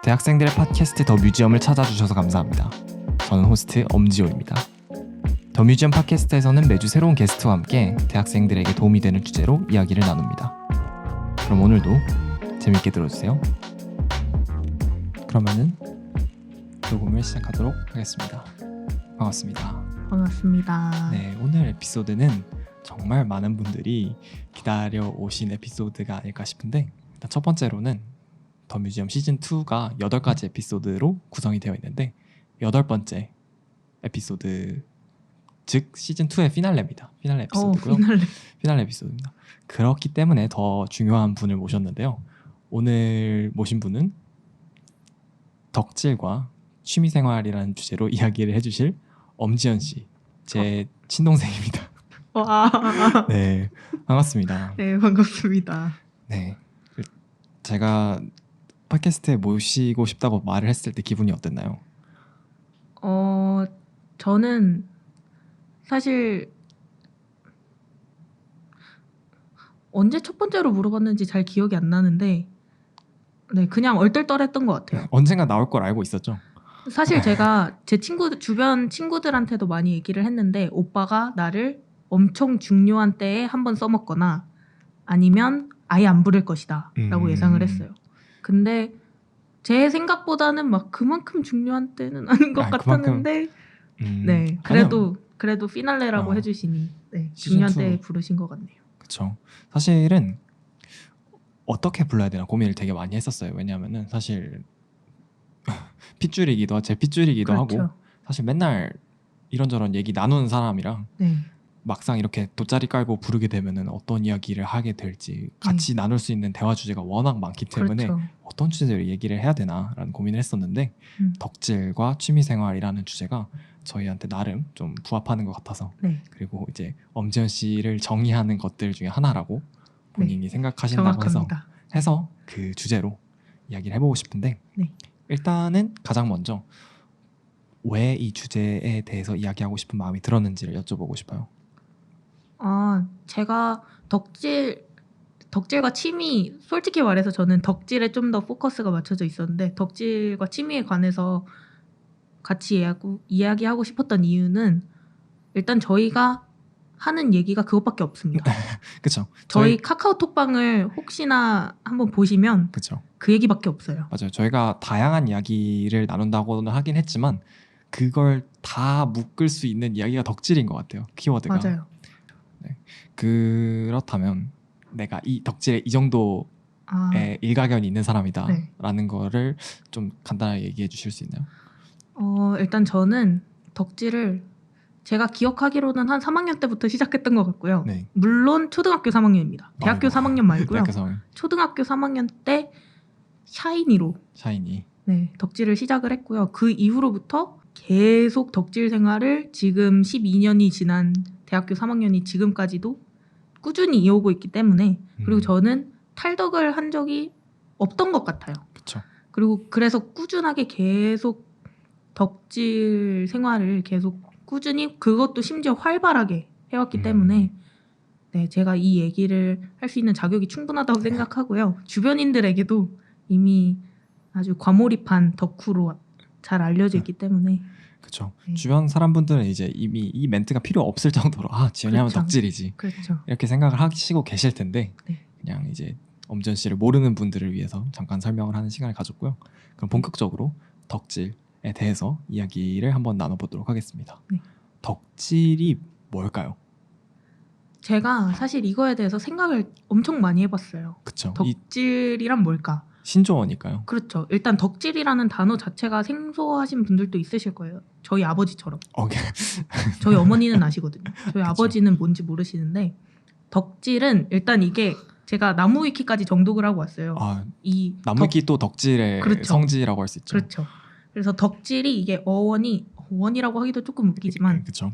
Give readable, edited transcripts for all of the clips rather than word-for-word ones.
대학생들의 팟캐스트 더 뮤지엄을 찾아주셔서 감사합니다. 저는 호스트 엄지호입니다. 더 뮤지엄 팟캐스트에서는 매주 새로운 게스트와 함께 대학생들에게 도움이 되는 주제로 이야기를 나눕니다. 그럼 오늘도 재밌게 들어주세요. 그러면은 녹음을 시작하도록 하겠습니다. 반갑습니다. 반갑습니다. 네, 오늘 에피소드는 정말 많은 분들이 기다려 오신 에피소드가 아닐까 싶은데, 일단 첫 번째로는 더 뮤지엄 시즌2가 8가지 에피소드로 구성이 되어 있는데 8번째 에피소드, 즉 시즌2의 피날레입니다. 피날레 에피소드고요. 피날레 에피소드입니다. 그렇기 때문에 더 중요한 분을 모셨는데요. 오늘 모신 분은 덕질과 취미생활이라는 주제로 이야기를 해주실 엄지연 씨, 제 친동생입니다. 와. 네, 반갑습니다. 네, 반갑습니다. 네, 제가 팟캐스트에 모시고 싶다고 말을 했을 때 기분이 어땠나요? 저는 사실 언제 첫 번째로 물어봤는지 잘 기억이 안 나는데, 네, 그냥 얼떨떨했던 것 같아요. 언젠가 나올 걸 알고 있었죠? 사실 제가 제 주변 친구들한테도 많이 얘기를 했는데, 오빠가 나를 엄청 중요한 때에 한번 써먹거나 아니면 아예 안 부를 것이다 라고 예상을 했어요. 근데 제 생각보다는 막 그만큼 중요한 때는 아닌 것 같았는데, 네, 그래도 피날레라고 해주시니, 네, 중요한 때에 부르신 것 같네요. 그렇죠. 사실은 어떻게 불러야 되나 고민을 되게 많이 했었어요. 왜냐하면은 사실 제 핏줄이기도 그렇죠. 하고, 사실 맨날 이런저런 얘기 나누는 사람이랑 네, 막상 이렇게 돗자리 깔고 부르게 되면은 어떤 이야기를 하게 될지 같이 나눌 수 있는 대화 주제가 워낙 많기 때문에 그렇죠. 어떤 주제로 얘기를 해야 되나라는 고민을 했었는데, 덕질과 취미생활이라는 주제가 저희한테 나름 좀 부합하는 것 같아서, 네, 그리고 이제 엄지연 씨를 정의하는 것들 중에 하나라고 본인이 생각하신다고 정확합니다. 해서 그 주제로 이야기를 해보고 싶은데, 네. 일단은 가장 먼저 왜 이 주제에 대해서 이야기하고 싶은 마음이 들었는지를 여쭤보고 싶어요. 제가 덕질과 취미, 솔직히 말해서 저는 덕질에 좀 더 포커스가 맞춰져 있었는데, 덕질과 취미에 관해서 같이 이야기하고 싶었던 이유는, 일단 저희가 하는 얘기가 그것밖에 없습니다. 그렇죠. 저희 카카오톡방을 혹시나 한번 보시면 그렇죠. 그 얘기밖에 없어요. 맞아요. 저희가 다양한 이야기를 나눈다고는 하긴 했지만 그걸 다 묶을 수 있는 이야기가 덕질인 것 같아요. 키워드가. 맞아요. 네. 그렇다면 내가 이 덕질에 이 정도의 일가견이 있는 사람이다라는 거를 좀 간단하게 얘기해 주실 수 있나요? 일단 저는 덕질을 제가 기억하기로는 한 3학년 때부터 시작했던 것 같고요. 네. 물론 초등학교 3학년입니다. 대학교 3학년 말고요. 대학교 3학년. 초등학교 3학년 때 샤이니 네, 덕질을 시작을 했고요. 그 이후로부터 계속 덕질 생활을 지금 12년이 지난 대학교 3학년이 지금까지도 꾸준히 이어오고 있기 때문에, 그리고 저는 탈덕을 한 적이 없던 것 같아요. 그렇죠. 그리고 그래서 꾸준하게 계속 덕질 생활을 계속 꾸준히, 그것도 심지어 활발하게 해왔기 때문에, 네, 제가 이 얘기를 할 수 있는 자격이 충분하다고 생각하고요. 주변인들에게도 이미 아주 과몰입한 덕후로 잘 알려져 있기 때문에. 그렇죠. 네. 주변 사람분들은 이제 이미 이 멘트가 필요 없을 정도로 지연이 하면 그렇죠. 덕질이지, 그렇죠. 이렇게 생각을 하시고 계실 텐데, 네. 그냥 이제 엄지연 씨를 모르는 분들을 위해서 잠깐 설명을 하는 시간을 가졌고요. 그럼 본격적으로 덕질에 대해서 이야기를 한번 나눠보도록 하겠습니다. 네. 덕질이 뭘까요? 제가 사실 이거에 대해서 생각을 엄청 많이 해봤어요. 그쵸. 덕질이란 뭘까? 신조어니까요. 그렇죠. 일단 덕질이라는 단어 자체가 생소하신 분들도 있으실 거예요. 저희 아버지처럼. 저희 어머니는 아시거든요. 저희 아버지는 뭔지 모르시는데, 덕질은 일단 이게 제가 나무위키까지 정독을 하고 왔어요. 나무위키 또 덕질의 그렇죠. 성지라고 할 수 있죠. 그렇죠. 그래서 덕질이 이게 어원이라고 하기도 조금 웃기지만, 그렇죠.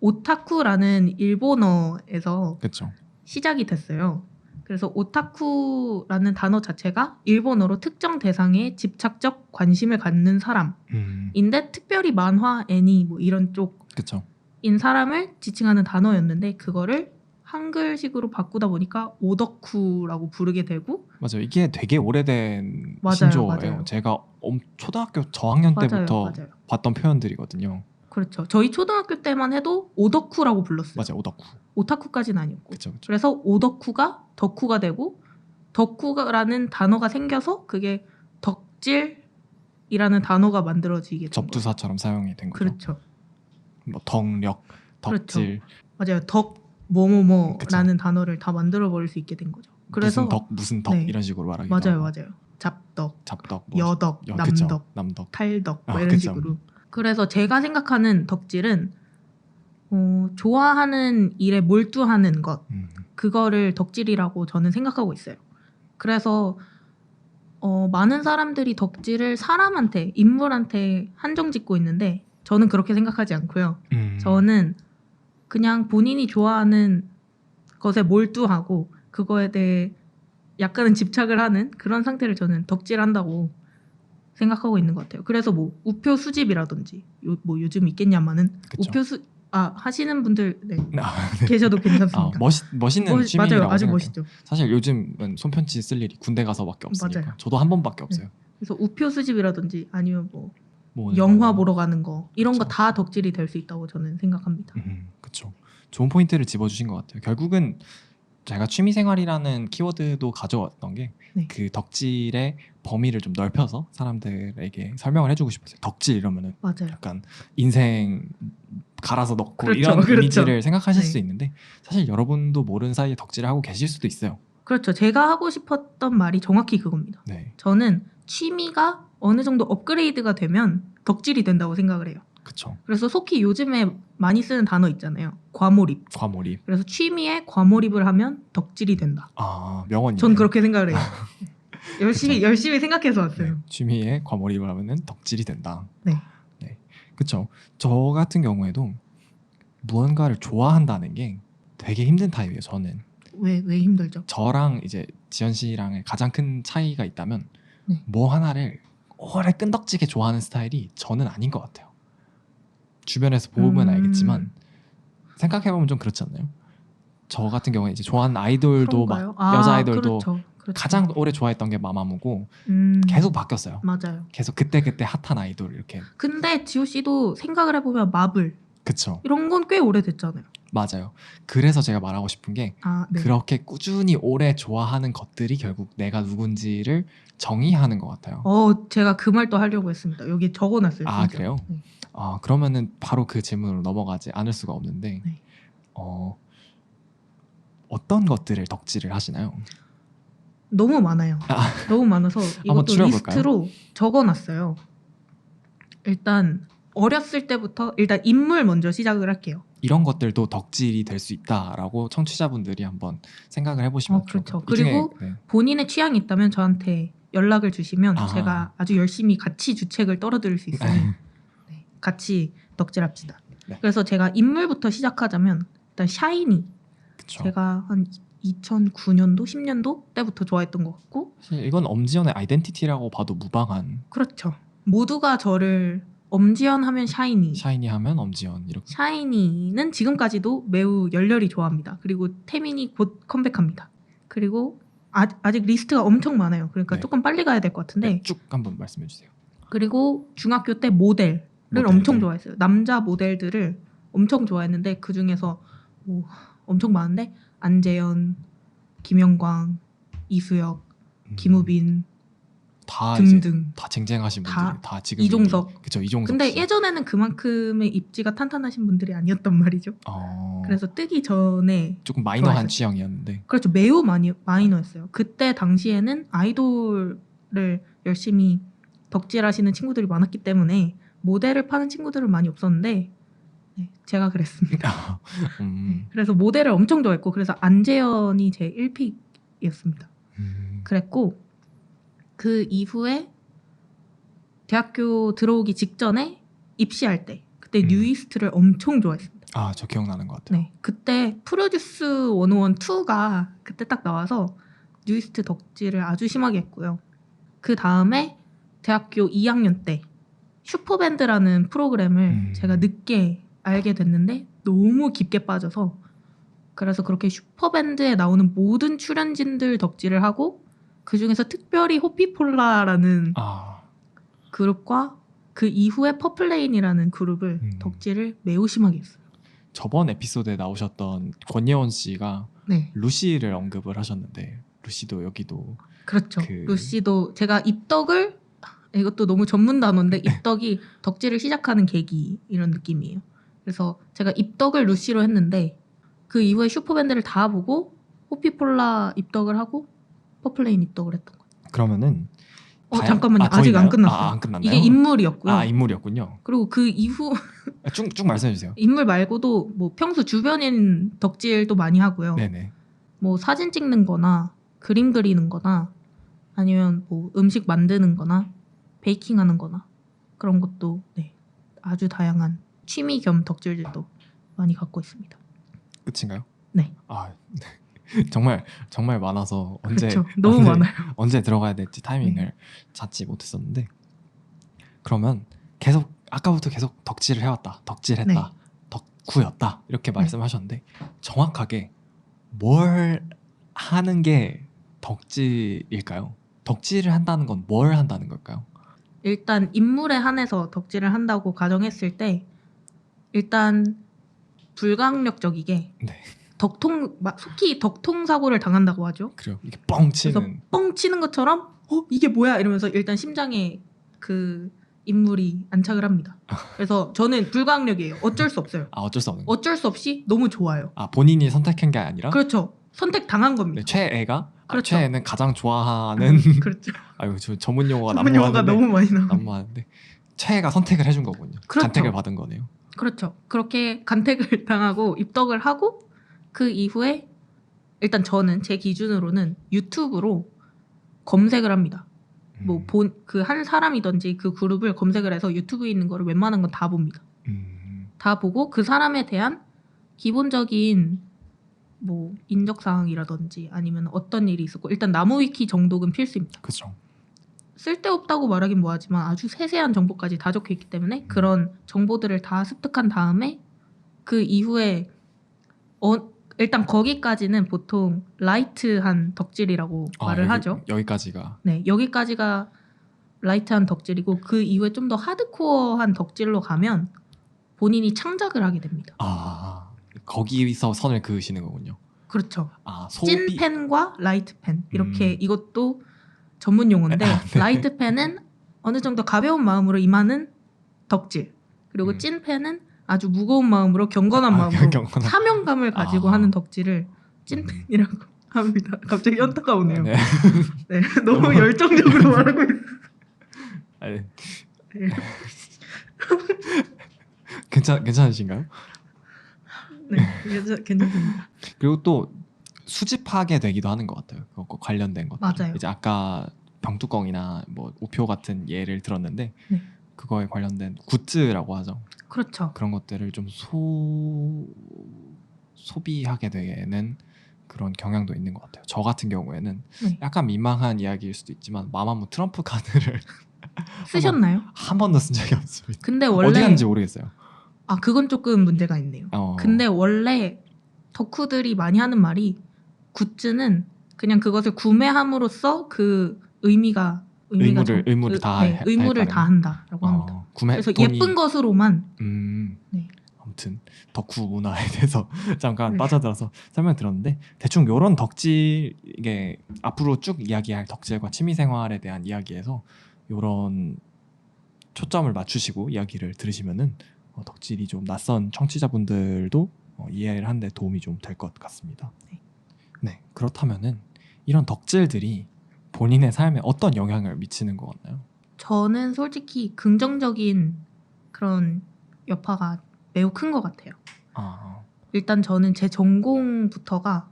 오타쿠라는 일본어에서 그렇죠. 시작이 됐어요. 그래서 오타쿠라는 단어 자체가 일본어로 특정 대상에 집착적 관심을 갖는 사람인데, 특별히 만화, 애니 뭐 이런 쪽인 사람을 지칭하는 단어였는데, 그거를 한글식으로 바꾸다 보니까 오덕후라고 부르게 되고. 맞아요. 이게 되게 오래된 맞아요, 신조어예요. 맞아요. 제가 초등학교 저학년 맞아요, 때부터 맞아요. 봤던 표현들이거든요. 그렇죠. 저희 초등학교 때만 해도 오덕후라고 불렀어요. 맞아요, 오덕후. 오타쿠까지는 아니었고. 그쵸. 그래서 오덕후가 덕후가 되고 덕후라는 단어가 생겨서 그게 덕질이라는 단어가 만들어지게 된 거예요. 접두사처럼 사용이 된 거죠. 그렇죠. 뭐 덕력, 덕질, 맞아요. 덕 뭐뭐뭐라는 그쵸. 단어를 다 만들어 버릴 수 있게 된 거죠. 그래서 무슨 덕 네. 이런 식으로 말하기도 맞아요, 하고. 맞아요. 잡덕, 잡덕, 여덕, 그쵸. 남덕, 남덕. 탈덕 뭐 아, 이런 그쵸. 식으로. 그래서 제가 생각하는 덕질은 좋아하는 일에 몰두하는 것, 그거를 덕질이라고 저는 생각하고 있어요. 그래서 많은 사람들이 덕질을 사람한테, 인물한테 한정짓고 있는데 저는 그렇게 생각하지 않고요. 저는 그냥 본인이 좋아하는 것에 몰두하고 그거에 대해 약간은 집착을 하는 그런 상태를 저는 덕질한다고 생각하고 있는 것 같아요. 그래서 뭐 우표 수집이라든지 뭐 요즘 있겠냐마는 그쵸. 하시는 분들 네, 아, 네. 계셔도 괜찮습니다. 멋있는 맞아요, 취미라고 아주 생각해요. 멋있죠. 사실 요즘은 손편지 쓸 일이 군대 가서밖에 없으니까. 맞아요. 저도 한 번밖에 없어요. 그래서 우표 수집이라든지 아니면 뭐 뭐 영화 보러 가는 거 이런 거 그쵸. 다 덕질이 될 수 있다고 저는 생각합니다. 그렇죠. 좋은 포인트를 집어주신 것 같아요. 결국은 제가 취미생활이라는 키워드도 가져왔던 게 그 네. 덕질의 범위를 좀 넓혀서 사람들에게 설명을 해주고 싶었어요. 덕질 이러면은 맞아요. 약간 인생 갈아서 넣고 그렇죠, 이런 그렇죠. 이미지를 생각하실 네. 수 있는데 사실 여러분도 모르는 사이에 덕질을 하고 계실 수도 있어요. 그렇죠. 제가 하고 싶었던 말이 정확히 그겁니다. 네, 저는 취미가 어느 정도 업그레이드가 되면 덕질이 된다고 생각을 해요. 그렇죠. 그래서 속히 요즘에 많이 쓰는 단어 있잖아요. 과몰입. 과몰입. 그래서 취미에 과몰입을 하면 덕질이 된다. 아, 명언이네요. 전 그렇게 생각을 해요. 그쵸. 열심히 생각해서 왔어요. 네, 취미에 과몰입을 하면은 덕질이 된다. 네. 네, 그렇죠. 저 같은 경우에도 무언가를 좋아한다는 게 되게 힘든 타입이에요. 저는 왜 힘들죠? 저랑 이제 지연 씨랑의 가장 큰 차이가 있다면 네. 뭐 하나를 오래 끈덕지게 좋아하는 스타일이 저는 아닌 것 같아요. 주변에서 보면 알겠지만 생각해보면 좀 그렇지 않나요? 저 같은 경우에 이제 좋아하는 아이돌도 그런가요? 막 여자 아이돌도 그렇죠. 가장 오래 좋아했던 게 마마무고 계속 바뀌었어요. 맞아요. 계속 그때 핫한 아이돌 이렇게. 근데 지호 씨도 생각을 해보면 마블 그쵸. 이런 건 꽤 오래됐잖아요. 맞아요. 그래서 제가 말하고 싶은 게 네. 그렇게 꾸준히 오래 좋아하는 것들이 결국 내가 누군지를 정의하는 것 같아요. 제가 그 말도 하려고 했습니다. 여기 적어놨어요. 아, 진짜. 그래요? 네. 그러면은 바로 그 질문으로 넘어가지 않을 수가 없는데 네. 어떤 것들을 덕질을 하시나요? 너무 많아요. 너무 많아서 이것도 추려볼까요? 리스트로 적어놨어요. 일단 어렸을 때부터 일단 인물 먼저 시작을 할게요. 이런 것들도 덕질이 될 수 있다라고 청취자분들이 한번 생각을 해보시면 그렇죠. 이 중에, 그리고 본인의 취향이 있다면 저한테 연락을 주시면 제가 아주 열심히 같이 주책을 떨어뜨릴 수 있으니 네, 같이 덕질합시다. 네. 그래서 제가 인물부터 시작하자면 일단 샤이니. 그쵸. 제가 한 2009년도, 10년도 때부터 좋아했던 것 같고 사실 이건 엄지연의 아이덴티티라고 봐도 무방한. 그렇죠. 모두가 저를 엄지연 하면 샤이니. 샤이니 하면 엄지연 이렇게. 샤이니는 지금까지도 매우 열렬히 좋아합니다. 그리고 태민이 곧 컴백합니다. 그리고 아직 리스트가 엄청 많아요. 그러니까 네. 조금 빨리 가야 될 것 같은데 네, 쭉 한번 말씀해 주세요. 그리고 중학교 때 모델을 엄청 좋아했어요. 남자 모델들을 엄청 좋아했는데 그 중에서 엄청 많은데 안재현, 김영광, 이수혁, 김우빈 다 등등 이제 다 쟁쟁하신 분들이 다 지금 이종석. 그쵸, 이종석. 근데 씨. 예전에는 그만큼의 입지가 탄탄하신 분들이 아니었단 말이죠. 그래서 뜨기 전에 조금 마이너한 좋아했어요. 취향이었는데. 그렇죠. 매우 마이너였어요. 그때 당시에는 아이돌을 열심히 덕질하시는 친구들이 많았기 때문에 모델을 파는 친구들은 많이 없었는데 네, 제가 그랬습니다. 그래서 모델을 엄청 좋아했고 그래서 안재현이 제 1픽이었습니다. 그랬고 그 이후에 대학교 들어오기 직전에 입시할 때 그때 뉴이스트를 엄청 좋아했습니다. 저 기억나는 것 같아요. 네, 그때 프로듀스 101 2가 그때 딱 나와서 뉴이스트 덕질을 아주 심하게 했고요. 그 다음에 대학교 2학년 때 슈퍼밴드라는 프로그램을 제가 늦게 알게 됐는데 너무 깊게 빠져서 그래서 그렇게 슈퍼밴드에 나오는 모든 출연진들 덕질을 하고 그 중에서 특별히 호피폴라라는 아, 그룹과 그 이후에 퍼플레인이라는 그룹을 덕질을 매우 심하게 했어요. 저번 에피소드에 나오셨던 권예원 씨가 네, 루시를 언급을 하셨는데 루시도 여기도 그렇죠. 그- 루시도 제가 입덕을 이것도 너무 전문 단어인데 입덕이 덕질을 시작하는 계기 이런 느낌이에요. 그래서 제가 입덕을 루시로 했는데 그 이후에 슈퍼밴드를 다 보고 호피폴라 입덕을 하고 퍼플레인 입덕을 했던 거예요. 그러면은 잠깐만요. 더 아직 있나요? 안 끝났어요. 안 끝났나요? 이게 인물이었고요. 아, 인물이었군요. 그리고 그 이후 쭉 말씀해 주세요. 인물 말고도 뭐 평소 주변인 덕질도 많이 하고요. 네네. 뭐 사진 찍는 거나 그림 그리는 거나 아니면 뭐 음식 만드는 거나 베이킹 하는 거나 그런 것도 네, 아주 다양한 취미 겸 덕질들도 많이 갖고 있습니다. 끝인가요? 네. 아, 정말 많아서 그렇죠. 너무 많아요. 언제 들어가야 될지 타이밍을 찾지 못했었는데 그러면 계속 아까부터 계속 덕질을 해왔다, 덕질했다, 네. 덕후였다 이렇게 말씀하셨는데 정확하게 뭘 하는 게 덕질일까요? 덕질을 한다는 건 뭘 한다는 걸까요? 일단 인물에 한해서 덕질을 한다고 가정했을 때 일단 불강력적이게 네. 속히 덕통 사고를 당한다고 하죠. 그래요. 이게 뻥 그래서 치는. 뻥 치는 것처럼 이게 뭐야 이러면서 일단 심장에 그 인물이 안착을 합니다. 그래서 저는 불가항력이에요. 어쩔 수 없어요. 아, 어쩔 수 없는 거. 어쩔 수 없이 너무 좋아요. 아, 본인이 선택한 게 아니라 그렇죠. 선택 당한 네, 겁니다. 최애가 그렇죠. 최애는 가장 좋아하는 그렇죠. 아유, 저 전문 용어가 전문 용어가 난무하는데 너무 많이 나와요. 난무하는데 최애가 선택을 해준 거군요. 그렇죠. 간택을 받은 거네요. 그렇죠. 그렇게 간택을 당하고 입덕을 하고 그 이후에 일단 저는 제 기준으로는 유튜브로 검색을 합니다. 뭐 그 한 사람이든지 그 그룹을 검색을 해서 유튜브에 있는 거를 웬만한 건 다 봅니다. 다 보고 그 사람에 대한 기본적인 뭐 인적 사항이라든지 아니면 어떤 일이 있었고 일단 나무 위키 정도는 필수입니다. 그렇죠. 쓸데없다고 말하긴 뭐하지만 아주 세세한 정보까지 다 적혀 있기 때문에 그런 정보들을 다 습득한 다음에 그 이후에 일단 거기까지는 보통 라이트한 덕질이라고 말을 하죠. 여기까지가. 네, 여기까지가 라이트한 덕질이고 그 이후에 좀 더 하드코어한 덕질로 가면 본인이 창작을 하게 됩니다. 아, 거기서 선을 그으시는 거군요. 그렇죠. 아, 소비. 찐펜과 라이트펜 이렇게 이것도 전문 용어인데 네. 라이트펜은 어느 정도 가벼운 마음으로 임하는 덕질 그리고 음. 찐펜은 아주 무거운 마음으로 경건한 마음으로 경건한. 사명감을 가지고 아. 하는 덕질을 찐펜이라고 합니다. 갑자기 현타가 오네요. 네. 네, 너무 열정적으로 말하고 있어요. 아니, 네. 괜찮으신가요? 네, 괜찮습니다. 그리고 또 수집하게 되기도 하는 것 같아요. 그거 관련된 것들. 맞아요. 이제 아까 병뚜껑이나 뭐 우표 같은 예를 들었는데 네. 그거에 관련된 굿즈라고 하죠. 그렇죠. 그런 것들을 좀 소비하게 되는 그런 경향도 있는 것 같아요. 저 같은 경우에는 네. 약간 민망한 이야기일 수도 있지만 마마무 트럼프 카드를 쓰셨나요? 한 번도 쓴 적이 없습니다. 근데 원래 어디 갔는지 모르겠어요. 그건 조금 문제가 있네요. 근데 원래 덕후들이 많이 하는 말이 굿즈는 그냥 그것을 구매함으로써 그 의무를 다 한다라고 합니다. 그래서 예쁜 것으로만 네. 아무튼 덕후 문화에 대해서 잠깐 네. 빠져들어서 설명 들었는데 대충 이런 덕질 이게 앞으로 쭉 이야기할 덕질과 취미생활에 대한 이야기에서 이런 초점을 맞추시고 이야기를 들으시면은 덕질이 좀 낯선 청취자분들도 이해를 하는데 도움이 좀 될 것 같습니다. 네, 그렇다면은 이런 덕질들이 본인의 삶에 어떤 영향을 미치는 것 같나요? 저는 솔직히 긍정적인 그런 여파가 매우 큰 것 같아요. 일단 저는 제 전공부터가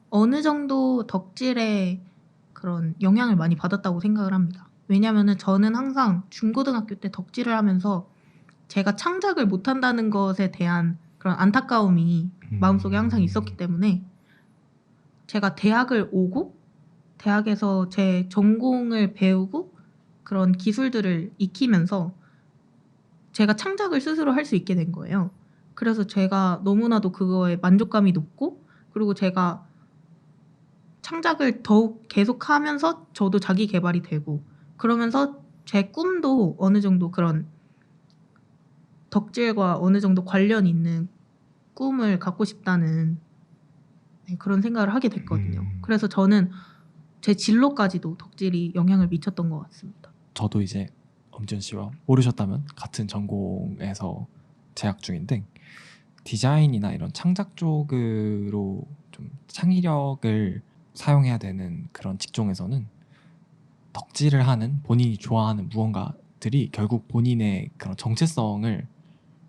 어느 정도 덕질에 그런 영향을 많이 받았다고 생각을 합니다. 왜냐하면 저는 항상 중고등학교 때 덕질을 하면서 제가 창작을 못한다는 것에 대한 그런 안타까움이 마음속에 항상 있었기 때문에 제가 대학을 오고 대학에서 제 전공을 배우고 그런 기술들을 익히면서 제가 창작을 스스로 할 수 있게 된 거예요. 그래서 제가 너무나도 그거에 만족감이 높고 그리고 제가 창작을 더욱 계속하면서 저도 자기 개발이 되고 그러면서 제 꿈도 어느 정도 그런 덕질과 어느 정도 관련 있는 꿈을 갖고 싶다는 네, 그런 생각을 하게 됐거든요. 그래서 저는 제 진로까지도 덕질이 영향을 미쳤던 것 같습니다. 저도 이제 엄지원 씨와 모르셨다면 같은 전공에서 재학 중인데 디자인이나 이런 창작 쪽으로 좀 창의력을 사용해야 되는 그런 직종에서는 덕질을 하는 본인이 좋아하는 무언가들이 결국 본인의 그런 정체성을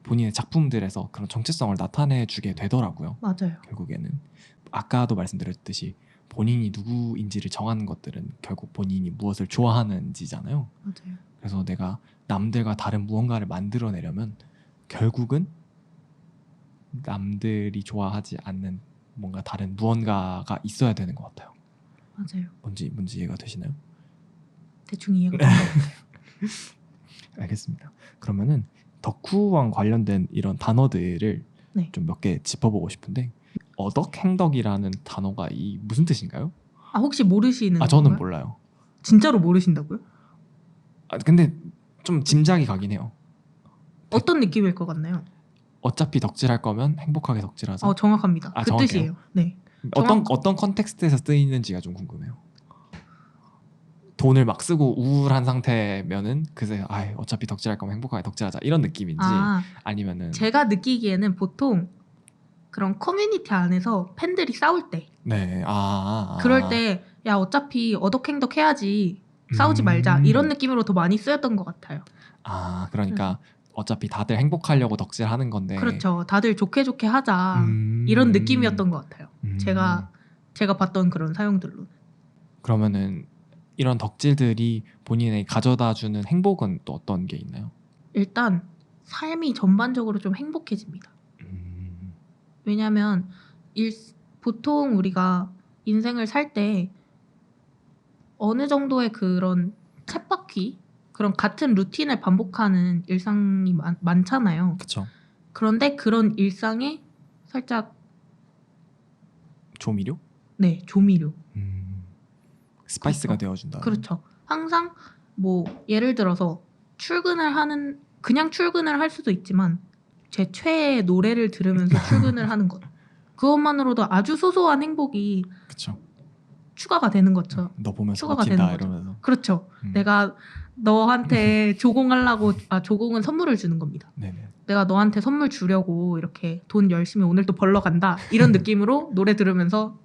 본인의 작품들에서 그런 정체성을 나타내주게 되더라고요. 맞아요. 결국에는 아까도 말씀드렸듯이 본인이 누구인지를 정하는 것들은 결국 본인이 무엇을 좋아하는지잖아요. 맞아요. 그래서 내가 남들과 다른 무언가를 만들어내려면 결국은 남들이 좋아하지 않는 뭔가 다른 무언가가 있어야 되는 것 같아요. 맞아요. 뭔지 이해가 되시나요? 대충 이해가 되는 것 같아요. 알겠습니다. 그러면은 덕후와 관련된 이런 단어들을 네. 좀 몇 개 짚어보고 싶은데 어덕행덕이라는 단어가 이 무슨 뜻인가요? 아 혹시 모르시는 저는 건가요? 몰라요. 진짜로 모르신다고요? 근데 좀 짐작이 가긴 해요. 어떤 느낌일 것 같나요? 어차피 덕질할 거면 행복하게 덕질하자. 정확합니다. 그 정확해요? 뜻이에요. 네. 어떤 컨텍스트에서 쓰이는지가 좀 궁금해요. 돈을 막 쓰고 우울한 상태면은 그새 어차피 덕질할 거면 행복하게 덕질하자 이런 느낌인지 아니면은 제가 느끼기에는 보통 그런 커뮤니티 안에서 팬들이 싸울 때 네 그럴 때 야 어차피 어덕행덕 해야지 싸우지 말자 이런 느낌으로 더 많이 쓰였던 것 같아요. 그러니까 어차피 다들 행복하려고 덕질하는 건데 그렇죠. 다들 좋게 좋게 하자 이런 느낌이었던 것 같아요. 제가 봤던 그런 사용들로. 그러면은 이런 덕질들이 본인에게 가져다주는 행복은 또 어떤 게 있나요? 일단 삶이 전반적으로 좀 행복해집니다. 왜냐하면 보통 우리가 인생을 살 때 어느 정도의 그런 쳇바퀴 그런 같은 루틴을 반복하는 일상이 많잖아요. 그렇죠. 그런데 그런 일상에 살짝 조미료? 네, 조미료. 스파이스가 그렇죠. 되어준다. 그렇죠. 항상 뭐 예를 들어서 그냥 출근을 할 수도 있지만 제 최애 노래를 들으면서 출근을 하는 것. 그것만으로도 아주 소소한 행복이 그렇죠. 추가가 되는 거죠. 너 보면서 추가가 버틴다 되는 거죠. 이러면서. 그렇죠. 내가 너한테 조공하려고 조공은 선물을 주는 겁니다. 네네. 내가 너한테 선물 주려고 이렇게 돈 열심히 오늘 또 벌러 간다 이런 느낌으로 노래 들으면서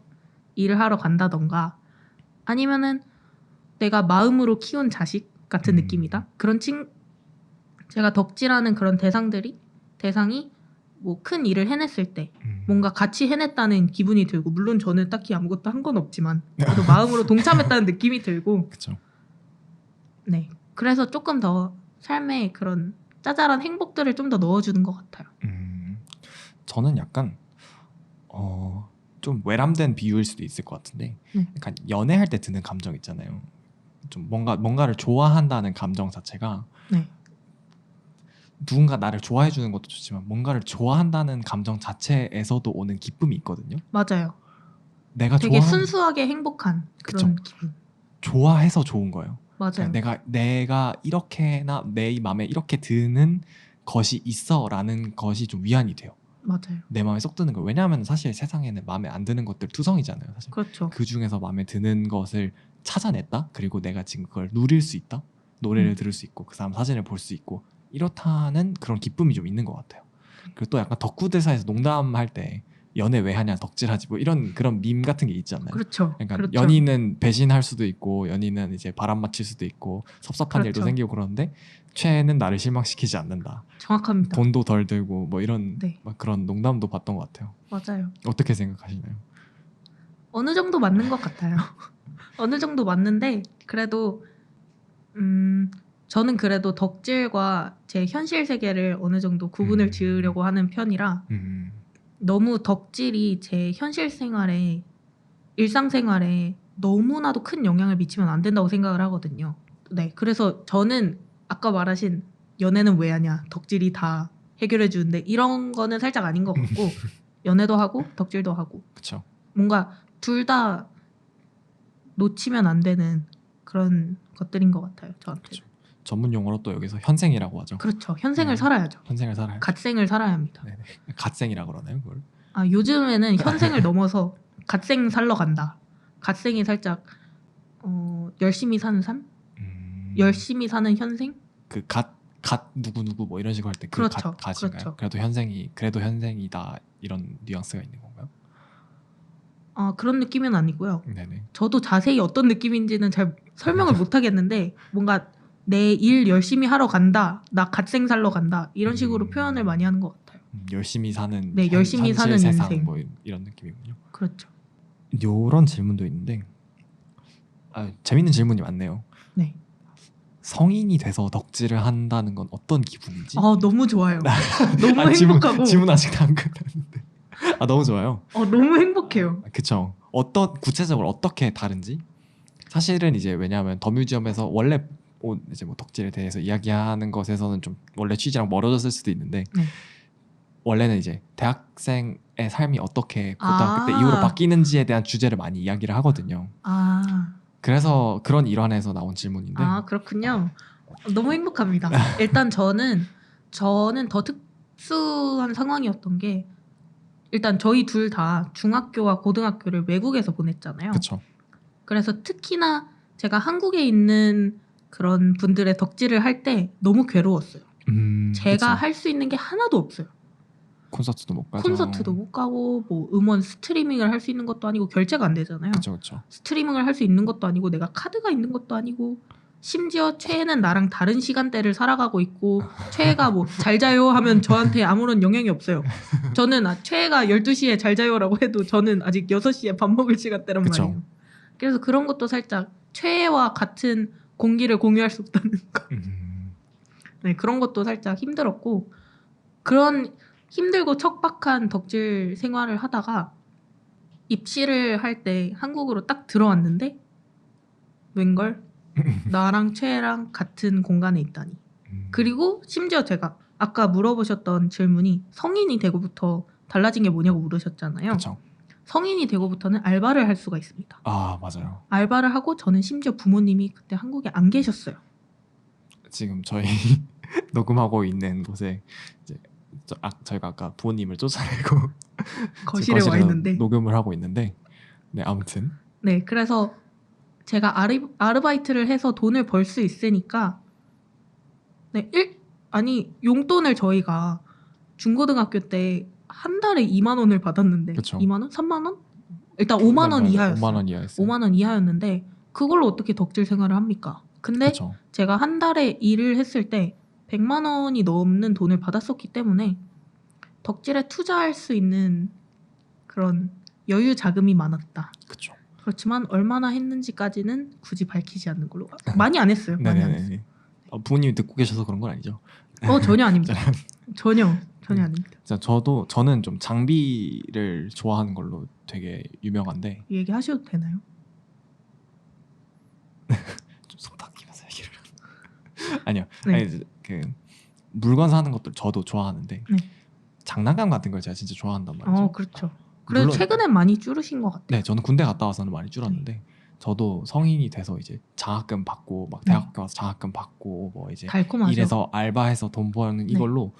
일을 하러 간다던가 아니면은 내가 마음으로 키운 자식 같은 느낌이다. 제가 덕질하는 그런 대상이 뭐 큰 일을 해냈을 때 뭔가 같이 해냈다는 기분이 들고 물론 저는 딱히 아무것도 한 건 없지만 그래도 마음으로 동참했다는 느낌이 들고 그렇죠. 네 그래서 조금 더 삶에 그런 짜잘한 행복들을 좀 더 넣어주는 것 같아요. 저는 약간 좀 외람된 비유일 수도 있을 것 같은데 약간 연애할 때 드는 감정 있잖아요. 좀 뭔가를 좋아한다는 감정 자체가 누군가 나를 좋아해 주는 것도 좋지만 뭔가를 좋아한다는 감정 자체에서도 오는 기쁨이 있거든요. 맞아요. 내가 되게 순수하게 행복한 그런 기분. 좋아해서 좋은 거예요. 맞아요. 내가 이렇게나 내 마음에 이렇게 드는 것이 있어라는 것이 좀 위안이 돼요. 맞아요. 내 마음에 쏙 드는 거. 왜냐하면 사실 세상에는 마음에 안 드는 것들 투성이잖아요. 사실. 그렇죠. 그 중에서 마음에 드는 것을 찾아냈다. 그리고 내가 지금 그걸 누릴 수 있다. 노래를 들을 수 있고 그 사람 사진을 볼 수 있고 이렇다는 그런 기쁨이 좀 있는 것 같아요. 그리고 또 약간 덕후들 사이에서 농담할 때 연애 왜 하냐 덕질하지 뭐 이런 그런 밈 같은 게 있지 않나요? 그렇죠. 그러니까 그렇죠. 연인은 배신할 수도 있고 연인은 이제 바람 맞힐 수도 있고 섭섭한 일도 그렇죠. 생기고 그러는데 최애는 나를 실망시키지 않는다. 정확합니다. 돈도 덜 들고 뭐 이런 막 그런 농담도 봤던 것 같아요. 맞아요. 어떻게 생각하시나요? 어느 정도 맞는 것 같아요. 어느 정도 맞는데 그래도 저는 그래도 덕질과 제 현실 세계를 어느 정도 구분을 지으려고 하는 편이라 너무 덕질이 제 현실 생활에 일상생활에 너무나도 큰 영향을 미치면 안 된다고 생각을 하거든요. 네, 그래서 저는 아까 말하신 연애는 왜 하냐 덕질이 다 해결해 주는데 이런 거는 살짝 아닌 것 같고 연애도 하고 덕질도 하고 그렇죠. 뭔가 둘 다 놓치면 안 되는 그런 것들인 것 같아요. 저한테. 그쵸. 전문 용어로 또 여기서 현생이라고 하죠. 그렇죠. 현생을 네. 살아야죠. 현생을 살아야. 갓생을 살아야 합니다. 네네. 갓생이라 그러나요, 그걸? 아, 요즘에는 현생을 넘어서 갓생 살러 간다. 갓생이 살짝 열심히 사는 삶? 열심히 사는 현생? 갓 누구 뭐 이런 식으로 할 때 그 그렇죠. 갓인가요? 그렇죠. 그래도 현생이다 이런 뉘앙스가 있는 건가요? 아, 그런 느낌은 아니고요. 네네. 저도 자세히 어떤 느낌인지는 잘 설명을 못 하겠는데 뭔가 내 일 열심히 하러 간다. 나 갓생 살러 간다. 이런 식으로 표현을 많이 하는 것 같아요. 열심히 사는 네, 열심히 현실 사는 세상 인생. 뭐 이런 느낌이군요. 그렇죠. 요런 질문도 있는데 재밌는 질문이 많네요. 네. 성인이 돼서 덕질을 한다는 건 어떤 기분인지? 아, 너무 좋아요. 너무 행복하고 질문 아직 안 끝났는데. 너무 좋아요. 너무 행복해요. 그쵸. 구체적으로 어떻게 다른지? 사실은 이제 왜냐하면 더 뮤지엄에서 원래 이제 뭐 덕질에 대해서 이야기하는 것에서는 좀 원래 취지랑 멀어졌을 수도 있는데 네. 원래는 이제 대학생의 삶이 어떻게 고등학교 때 이후로 바뀌는지에 대한 주제를 많이 이야기를 하거든요. 그래서 그런 일환에서 나온 질문인데. 그렇군요. 너무 행복합니다. 일단 저는 더 특수한 상황이었던 게 일단 저희 둘 다 중학교와 고등학교를 외국에서 보냈잖아요. 그렇죠. 그래서 특히나 제가 한국에 있는 그런 분들의 덕질을 할 때 너무 괴로웠어요. 제가 할 수 있는 게 하나도 없어요. 콘서트도 못 가죠. 콘서트도 못 가고 뭐 음원 스트리밍을 할 수 있는 것도 아니고 결제가 안 되잖아요. 그렇죠. 스트리밍을 할 수 있는 것도 아니고 내가 카드가 있는 것도 아니고 심지어 최애는 나랑 다른 시간대를 살아가고 있고 최애가 뭐 잘 자요 하면 저한테 아무런 영향이 없어요. 저는 최애가 12시에 잘 자요라고 해도 저는 아직 6시에 밥 먹을 시간대란 그쵸. 말이에요. 그래서 그런 것도 살짝 최애와 같은 공기를 공유할 수 없다는 거. 네, 그런 것도 살짝 힘들었고 그런 힘들고 척박한 덕질 생활을 하다가 입시를 할 때 한국으로 딱 들어왔는데 웬걸 나랑 최애랑 같은 공간에 있다니. 그리고 심지어 제가 아까 물어보셨던 질문이 성인이 되고부터 달라진 게 뭐냐고 물으셨잖아요. 그쵸. 성인이 되고부터는 알바를 할 수가 있습니다. 맞아요. 알바를 하고 저는 심지어 부모님이 그때 한국에 안 계셨어요. 지금 저희 녹음하고 있는 곳에 이제 저희가 아까 부모님을 쫓아내고 거실에 와 있는데 녹음을 하고 있는데 네 아무튼 네 그래서 제가 아르바이트를 해서 돈을 벌 수 있으니까 용돈을 저희가 중고등학교 때 한 달에 2만 원을 받았는데 그쵸. 2만 원? 3만 원? 일단 5만 원 이하였어요. 5만 원 이하였어요. 5만 원 이하였는데 그걸로 어떻게 덕질 생활을 합니까? 근데 그쵸. 제가 한 달에 일을 했을 때 100만 원이 넘는 돈을 받았었기 때문에 덕질에 투자할 수 있는 그런 여유 자금이 많았다. 그쵸. 그렇지만 얼마나 했는지까지는 굳이 밝히지 않는 걸로. 많이 안 했어요. 많이 안 했어요. 부모님이 듣고 계셔서 그런 건 아니죠? 전혀 아닙니다. 전혀 아닙니다. 저는 좀 장비를 좋아하는 걸로 되게 유명한데 얘기하셔도 되나요? 좀 속닥이면서 얘기를 아니요. 네. 아니, 그 물건 사는 것들 저도 좋아하는데 네. 장난감 같은 걸 제가 진짜 좋아한단 말이죠. 그렇죠. 그래서 물론- 최근엔 많이 줄으신 것 같아요. 네, 저는 군대 갔다 와서는 많이 줄었는데 저도 성인이 돼서 이제 장학금 받고 막 대학교 가서 장학금 받고 뭐 이제 달콤하죠. 일해서 알바해서 돈 버는 네. 이걸로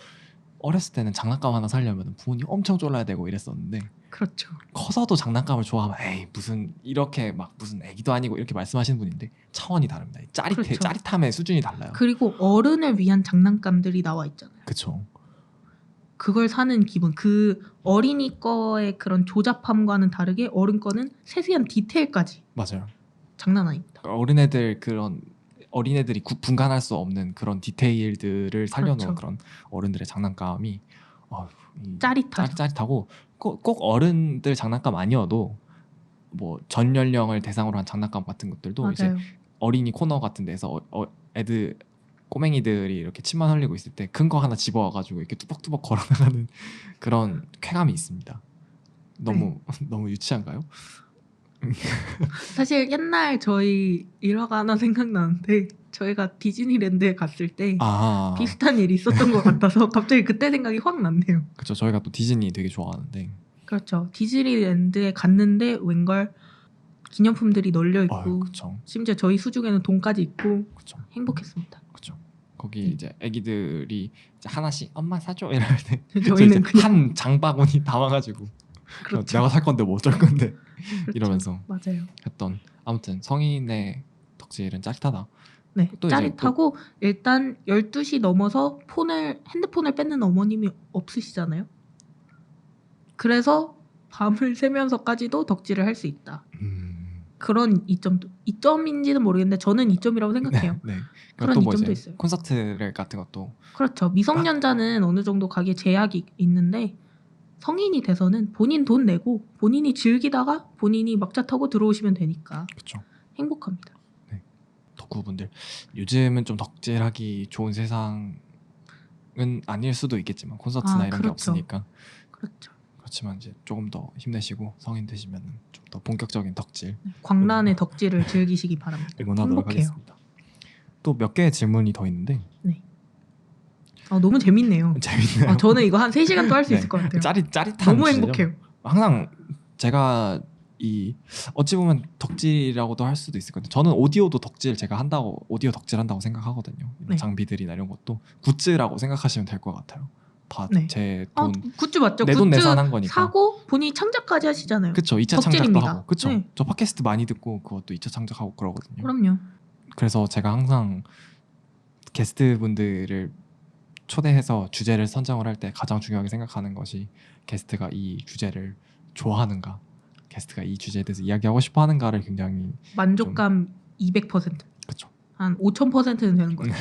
어렸을 때는 장난감 하나 사려면 부모님 엄청 쫄라야 되고 이랬었는데 그렇죠. 커서도 장난감을 좋아하면 에이 무슨 이렇게 막 무슨 애기도 아니고 이렇게 말씀하시는 분인데 차원이 다릅니다. 그렇죠. 짜릿함의 수준이 달라요. 그리고 어른을 위한 장난감들이 나와 있잖아요. 그쵸. 그걸 사는 기분. 그 어린이 거의 그런 조잡함과는 다르게 어른 거는 세세한 디테일까지 맞아요. 장난 아닙니다. 어린애들이 분간할 수 없는 그런 디테일들을 살려놓은 그렇죠. 그런 어른들의 장난감이 짜릿하죠. 짜릿하고 꼭 어른들 장난감 아니어도 뭐 전 연령을 대상으로 한 장난감 같은 것들도 맞아요. 이제 어린이 코너 같은 데서 꼬맹이들이 이렇게 침만 흘리고 있을 때 큰 거 하나 집어와가지고 이렇게 뚜벅뚜벅 걸어나가는 그런 쾌감이 있습니다. 너무 유치한가요? 사실 옛날 저희 일화가 하나 생각나는데 저희가 디즈니랜드에 갔을 때 비슷한 일이 있었던 것 같아서 갑자기 그때 생각이 확 났네요. 그렇죠. 저희가 또 디즈니 되게 좋아하는데 그렇죠. 디즈니랜드에 갔는데 웬걸 기념품들이 널려 있고 아, 그쵸. 심지어 저희 수중에는 돈까지 있고 그쵸. 행복했습니다. 그쵸. 거기 이제 애기들이 이제 하나씩 엄마 사줘 이럴 때 저희는 그냥 한 장바구니 담아가지고 그렇죠. 내가 살 건데 뭐 어쩔 건데 그렇죠. 이러면서 맞아요. 했던 아무튼 성인의 덕질은 짜릿하다. 네, 또 이제 짜릿하고 일단 12시 넘어서 핸드폰을 뺏는 어머님이 없으시잖아요. 그래서 밤을 새면서까지도 덕질을 할 수 있다. 그런 이점인지는 모르겠는데 저는 이점이라고 생각해요. 네. 그런 또뭐 이점도 이제 있어요. 콘서트 같은 것도 그렇죠. 미성년자는 어느 정도 가기에 제약이 있는데 성인이 돼서는 본인 돈 내고 본인이 즐기다가 본인이 막차 타고 들어오시면 되니까 그렇죠. 행복합니다. 덕후분들 요즘은 좀 덕질하기 좋은 세상은 아닐 수도 있겠지만 콘서트나 이런 게 그렇죠. 없으니까 그렇죠. 그렇지만 이제 조금 더 힘내시고 성인 되시면 좀 더 본격적인 덕질 광란의 덕질을 즐기시기 바랍니다. 응원하도록 행복해요. 하겠습니다. 또 몇 개의 질문이 더 있는데 너무 재밌네요. 재밌네요. 저는 이거 한 3시간 또 할 수 네. 있을 것 같아요. 짜릿한 너무 주제죠. 행복해요. 항상 제가 이 어찌 보면 덕질이라고도 할 수도 있을 건데 저는 오디오도 덕질 제가 한다고 오디오 덕질한다고 생각하거든요. 이런 네. 장비들이나 이런 것도 굿즈라고 생각하시면 될 것 같아요. 다 네. 제 돈 굿즈 맞죠? 내 돈 굿즈 내산 한 거니까. 사고 본인이 창작까지 하시잖아요. 그쵸. 2차 창작도 덕질입니다. 하고 그쵸. 네. 저 팟캐스트 많이 듣고 그것도 2차 창작하고 그러거든요. 그럼요. 그래서 제가 항상 게스트분들을 초대해서 주제를 선정을 할 때 가장 중요하게 생각하는 것이 게스트가 이 주제를 좋아하는가, 게스트가 이 주제에 대해서 이야기하고 싶어 하는가를 굉장히 만족감 200%. 그쵸. 한 5000%는 되는 거예요.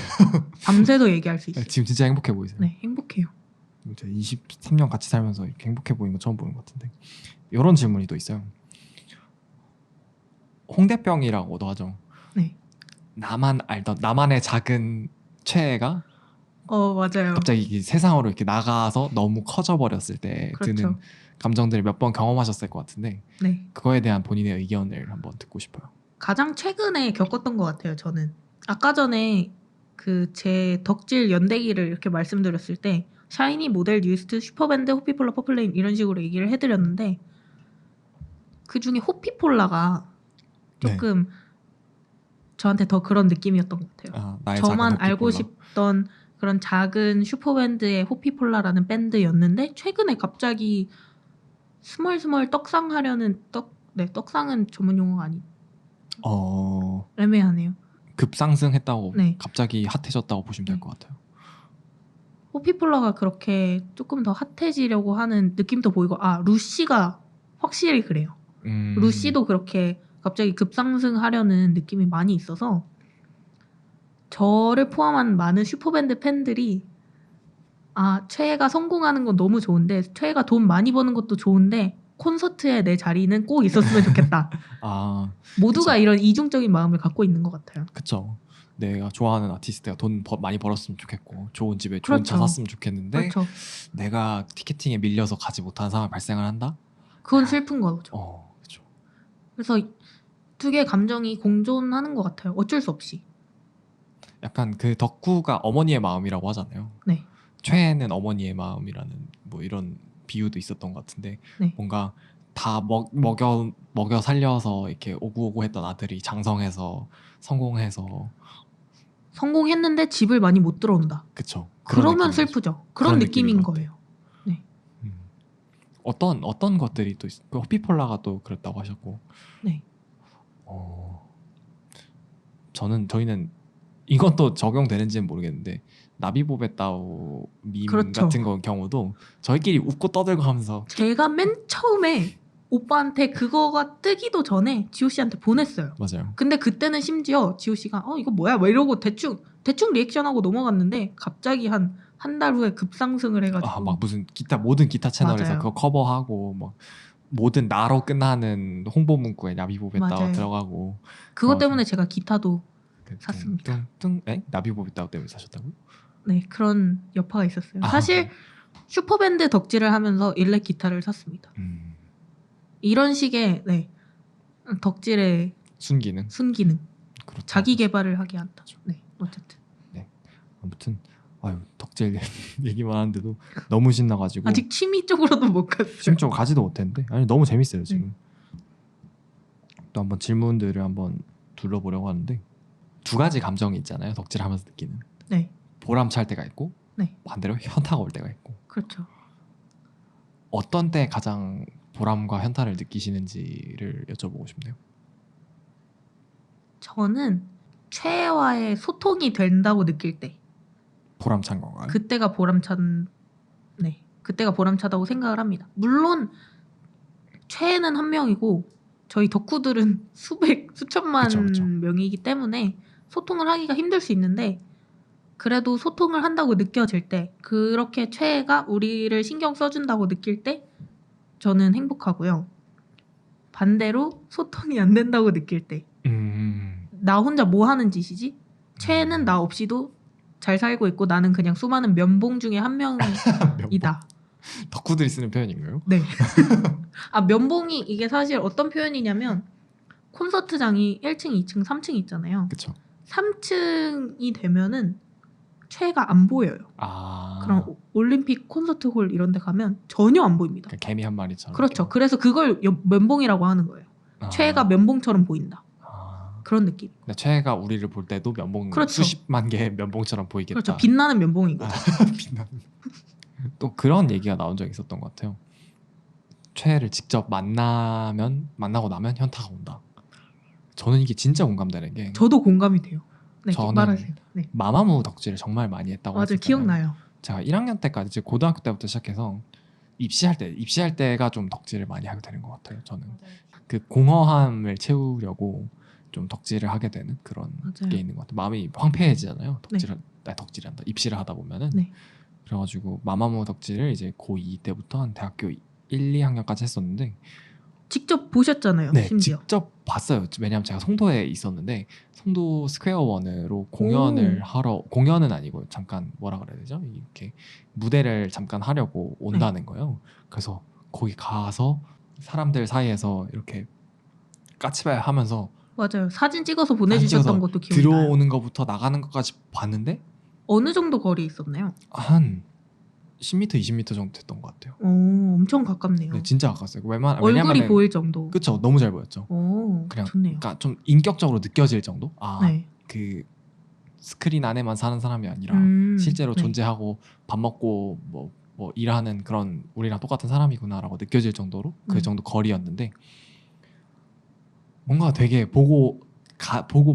밤새도 얘기할 수 있어요. 지금 진짜 행복해 보이세요. 네, 행복해요. 제가 23년 같이 살면서 이렇게 행복해 보이는 거 처음 보는 것 같은데 이런 질문이 또 있어요. 홍대병이라고도 하죠. 네. 나만 알던 나만의 작은 최애가 맞아요. 갑자기 이 세상으로 이렇게 나가서 너무 커져 버렸을 때 그렇죠. 드는 감정들을 몇 번 경험하셨을 것 같은데 네. 그거에 대한 본인의 의견을 한번 듣고 싶어요. 가장 최근에 겪었던 것 같아요. 저는 아까 전에 그 제 덕질 연대기를 이렇게 말씀드렸을 때 샤이니, 모델, 뉴이스트, 슈퍼밴드, 호피폴라, 퍼플레인 이런 식으로 얘기를 해드렸는데 그 중에 호피폴라가 조금 저한테 더 그런 느낌이었던 것 같아요. 나의 저만 작은 알고 호피폴라. 싶던 그런 작은 슈퍼밴드의 호피폴라라는 밴드였는데 최근에 갑자기 스멀스멀 떡상하려는 떡상은 전문 용어가 아니. 애매하네요. 급상승했다고 네. 갑자기 핫해졌다고 보시면 될 것 같아요. 호피폴라가 그렇게 조금 더 핫해지려고 하는 느낌도 보이고 루시가 확실히 그래요. 루시도 그렇게 갑자기 급상승하려는 느낌이 많이 있어서 저를 포함한 많은 슈퍼밴드 팬들이 최애가 성공하는 건 너무 좋은데 최애가 돈 많이 버는 것도 좋은데 콘서트에 내 자리는 꼭 있었으면 좋겠다. 모두가 그쵸. 이런 이중적인 마음을 갖고 있는 것 같아요. 그쵸. 내가 좋아하는 아티스트가 돈 많이 벌었으면 좋겠고 좋은 집에 좋은 차 그렇죠. 샀으면 좋겠는데 그렇죠. 내가 티켓팅에 밀려서 가지 못하는 상황이 발생을 한다? 그건 슬픈 거죠. 그렇죠. 그래서 두 개의 감정이 공존하는 것 같아요. 어쩔 수 없이. 약간 그 덕후가 어머니의 마음이라고 하잖아요. 네. 최애는 어머니의 마음이라는 뭐 이런 비유도 있었던 것 같은데 네. 뭔가 다 먹여 살려서 이렇게 오구오구 했던 아들이 장성해서 성공했는데 집을 많이 못 들어온다. 그쵸. 그러면 슬프죠. 그런 느낌인 것 거예요. 네. 어떤 것들이 또 그 호피폴라가 또 그랬다고 하셨고. 네. 저희는 이것도 적용되는지는 모르겠는데 나비보베따오 밈 그렇죠. 같은 거 경우도 저희끼리 웃고 떠들고 하면서 제가 맨 처음에 오빠한테 그거가 뜨기도 전에 지호 씨한테 보냈어요. 맞아요. 근데 그때는 심지어 지호 씨가 이거 뭐야? 막 이러고 대충 리액션하고 넘어갔는데 갑자기 한 달 후에 급상승을 해가지고 막 무슨 모든 기타 채널에서 맞아요. 그거 커버하고 막 모든 나로 끝나는 홍보 문구에 나비보베따오 맞아요. 들어가고 그것 때문에 제가 기타도 샀습니다. 나비보베따오 때문에 사셨다고? 네, 그런 여파가 있었어요. 사실 슈퍼밴드 덕질을 하면서 일렉 기타를 샀습니다. 이런 식의 덕질의 순기능. 그렇죠. 자기 개발을 하게 한다. 네, 어쨌든. 네, 아무튼 덕질 얘기만 하는데도 너무 신나가지고 아직 취미 쪽으로도 못 갔어요. 심적으로 가지도 못했는데 너무 재밌어요 지금. 또 한번 질문들을 한번 둘러보려고 하는데 두 가지 감정이 있잖아요. 덕질하면서 느끼는. 네. 보람찰 때가 있고 네. 반대로 현타가 올 때가 있고. 그렇죠. 어떤 때 가장 보람과 현타를 느끼시는지를 여쭤보고 싶네요. 저는 최애와의 소통이 된다고 느낄 때 보람찬 건가요? 그때가 그때가 보람차다고 생각을 합니다. 물론 최애는 한 명이고 저희 덕후들은 수천만 그쵸. 명이기 때문에 소통을 하기가 힘들 수 있는데 그래도 소통을 한다고 느껴질 때 그렇게 최애가 우리를 신경 써준다고 느낄 때 저는 행복하고요. 반대로 소통이 안 된다고 느낄 때 나 혼자 뭐 하는 짓이지? 최애는 나 없이도 잘 살고 있고 나는 그냥 수많은 면봉 중에 한 명이다. 덕후들이 쓰는 표현인가요? 네. 아 면봉이 이게 사실 어떤 표현이냐면 콘서트장이 1층, 2층, 3층 있잖아요. 그쵸. 3층이 되면은 최애가 안 보여요. 그럼 올림픽 콘서트홀 이런 데 가면 전혀 안 보입니다. 그러니까 개미 한 마리처럼. 그렇죠. 이렇게. 그래서 그걸 면봉이라고 하는 거예요. 최애가 면봉처럼 보인다. 그런 느낌. 근데 최애가 우리를 볼 때도 면봉 그렇죠. 수십만 개의 면봉처럼 보이겠다. 그렇죠. 빛나는 면봉인 거죠. 빛나는. 또 그런 얘기가 나온 적이 있었던 것 같아요. 최애를 직접 만나고 나면 현타가 온다. 저는 이게 진짜 공감되는 게 저도 공감이 돼요. 네, 저는 말하세요. 네. 마마무 덕질을 정말 많이 했다고 맞아요. 했었잖아요. 기억나요. 제가 1학년 때까지 이제 고등학교 때부터 시작해서 입시할 때가 좀 덕질을 많이 하게 되는 것 같아요. 저는 그 공허함을 채우려고 좀 덕질을 하게 되는 그런 맞아요. 게 있는 것 같아요. 마음이 황폐해지잖아요. 네. 덕질한다. 입시를 하다 보면은. 네. 그래가지고 마마무 덕질을 이제 고2 때부터 한 대학교 1, 2학년까지 했었는데 직접 보셨잖아요. 네, 심지어. 직접 봤어요. 왜냐하면 제가 송도에 있었는데 송도 스퀘어 원으로 공연을 하러 공연은 아니고 잠깐 뭐라 그래야 되죠? 이렇게 무대를 잠깐 하려고 온다는 거예요. 그래서 거기 가서 사람들 사이에서 이렇게 까치발 하면서 맞아요. 사진 찍어서 보내주셨던 것도 기억나요. 들어오는 것부터 나가는 것까지 봤는데 어느 정도 거리에 있었나요? 한 10m, 20m 정도 됐던 것 같아요. 오, 엄청 가깝네요. 네, 진짜 가까웠어요. 얼굴이 왜냐면은 보일 정도. 그쵸, 너무 잘 보였죠. 오, 그냥 좋네요. 그러니까 좀 인격적으로 느껴질 정도. 네. 그 스크린 안에만 사는 사람이 아니라 실제로 네. 존재하고 밥 먹고 뭐 일하는 그런 우리랑 똑같은 사람이구나라고 느껴질 정도로 그 정도 거리였는데 뭔가 되게 보고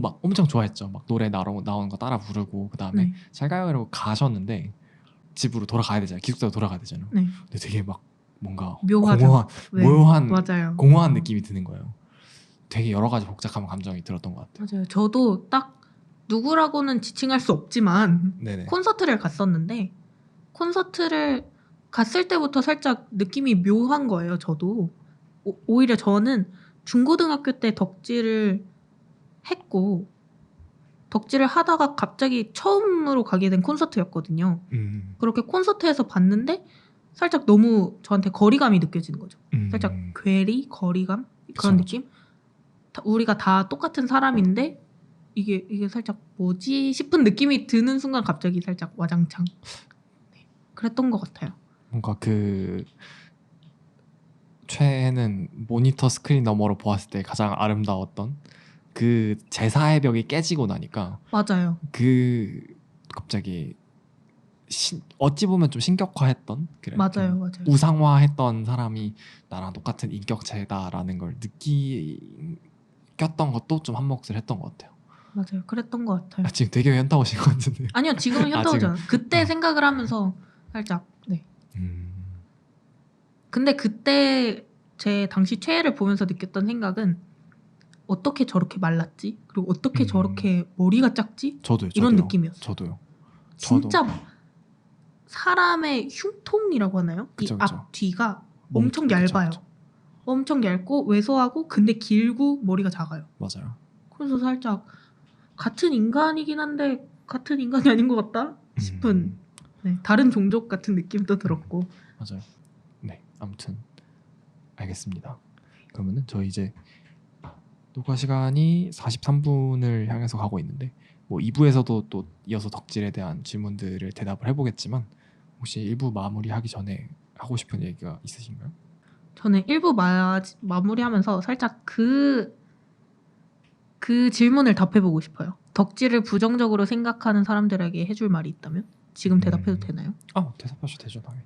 막 엄청 좋아했죠. 막 노래 나오는 거 따라 부르고 그 다음에 네. 잘 가요 이러고 가셨는데 집으로 돌아가야 되잖아요. 기숙사로 돌아가야 되잖아요. 네. 근데 되게 막 뭔가 묘하죠. 묘한 맞아요. 공허한 느낌이 드는 거예요. 되게 여러 가지 복잡한 감정이 들었던 것 같아요. 맞아요. 저도 딱 누구라고는 지칭할 수 없지만 네네. 콘서트를 갔었는데 콘서트를 갔을 때부터 살짝 느낌이 묘한 거예요. 저도 오히려 저는 중고등학교 때 덕질을 했고 덕질을 하다가 갑자기 처음으로 가게 된 콘서트였거든요. 그렇게 콘서트에서 봤는데 살짝 너무 저한테 거리감이 느껴지는 거죠. 살짝 괴리, 거리감 그런 그쵸, 느낌? 우리가 다 똑같은 사람인데 이게 살짝 뭐지 싶은 느낌이 드는 순간 갑자기 살짝 와장창 네, 그랬던 것 같아요. 뭔가 그 최애는 모니터 스크린 너머로 보았을 때 가장 아름다웠던 그 제사의 벽이 깨지고 나니까 맞아요. 그 갑자기 어찌 보면 좀 신격화했던 그래, 맞아요. 맞아요. 우상화했던 사람이 나랑 똑같은 인격체다라는 걸 느꼈던 것도 좀 한몫을 했던 것 같아요. 맞아요. 그랬던 것 같아요. 지금 되게 현타 오신 것 같은데요. 아니요. 지금은 현타오잖아요. 그때 생각을 하면서 살짝 네. 근데 그때 제 당시 최애를 보면서 느꼈던 생각은 어떻게 저렇게 말랐지? 그리고 어떻게 저렇게 머리가 작지? 저도요. 이런 느낌이었어요. 저도요. 진짜 사람의 흉통이라고 하나요? 그쵸, 이 그쵸. 앞 뒤가 엄청 얇아요. 그쵸. 엄청 얇고 왜소하고 근데 길고 머리가 작아요. 맞아요. 그래서 살짝 같은 인간이긴 한데 같은 인간이 아닌 것 같다 싶은 네, 다른 종족 같은 느낌도 들었고 맞아요. 네, 아무튼 알겠습니다. 그러면은 저희 이제 녹화 시간이 43분을 향해서 가고 있는데 뭐 2부에서도 또 이어서 덕질에 대한 질문들을 대답을 해보겠지만 혹시 1부 마무리하기 전에 하고 싶은 얘기가 있으신가요? 저는 1부 마무리하면서 살짝 그 그 질문을 답해보고 싶어요. 덕질을 부정적으로 생각하는 사람들에게 해줄 말이 있다면? 지금 대답해도 되나요? 대답하셔도 되죠, 당연히.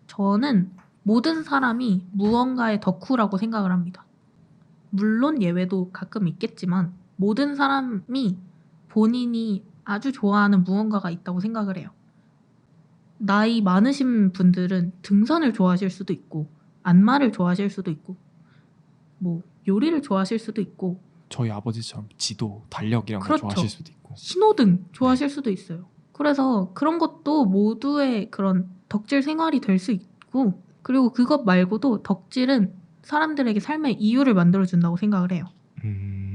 저는 모든 사람이 무언가의 덕후라고 생각을 합니다. 물론 예외도 가끔 있겠지만 모든 사람이 본인이 아주 좋아하는 무언가가 있다고 생각을 해요. 나이 많으신 분들은 등산을 좋아하실 수도 있고 안마를 좋아하실 수도 있고 뭐 요리를 좋아하실 수도 있고 저희 아버지처럼 지도, 달력 이런 거 그렇죠. 좋아하실 수도 있고. 신호등 좋아하실 수도 있어요. 그래서 그런 것도 모두의 그런 덕질 생활이 될 수 있고 그리고 그것 말고도 덕질은 사람들에게 삶의 이유를 만들어준다고 생각을 해요.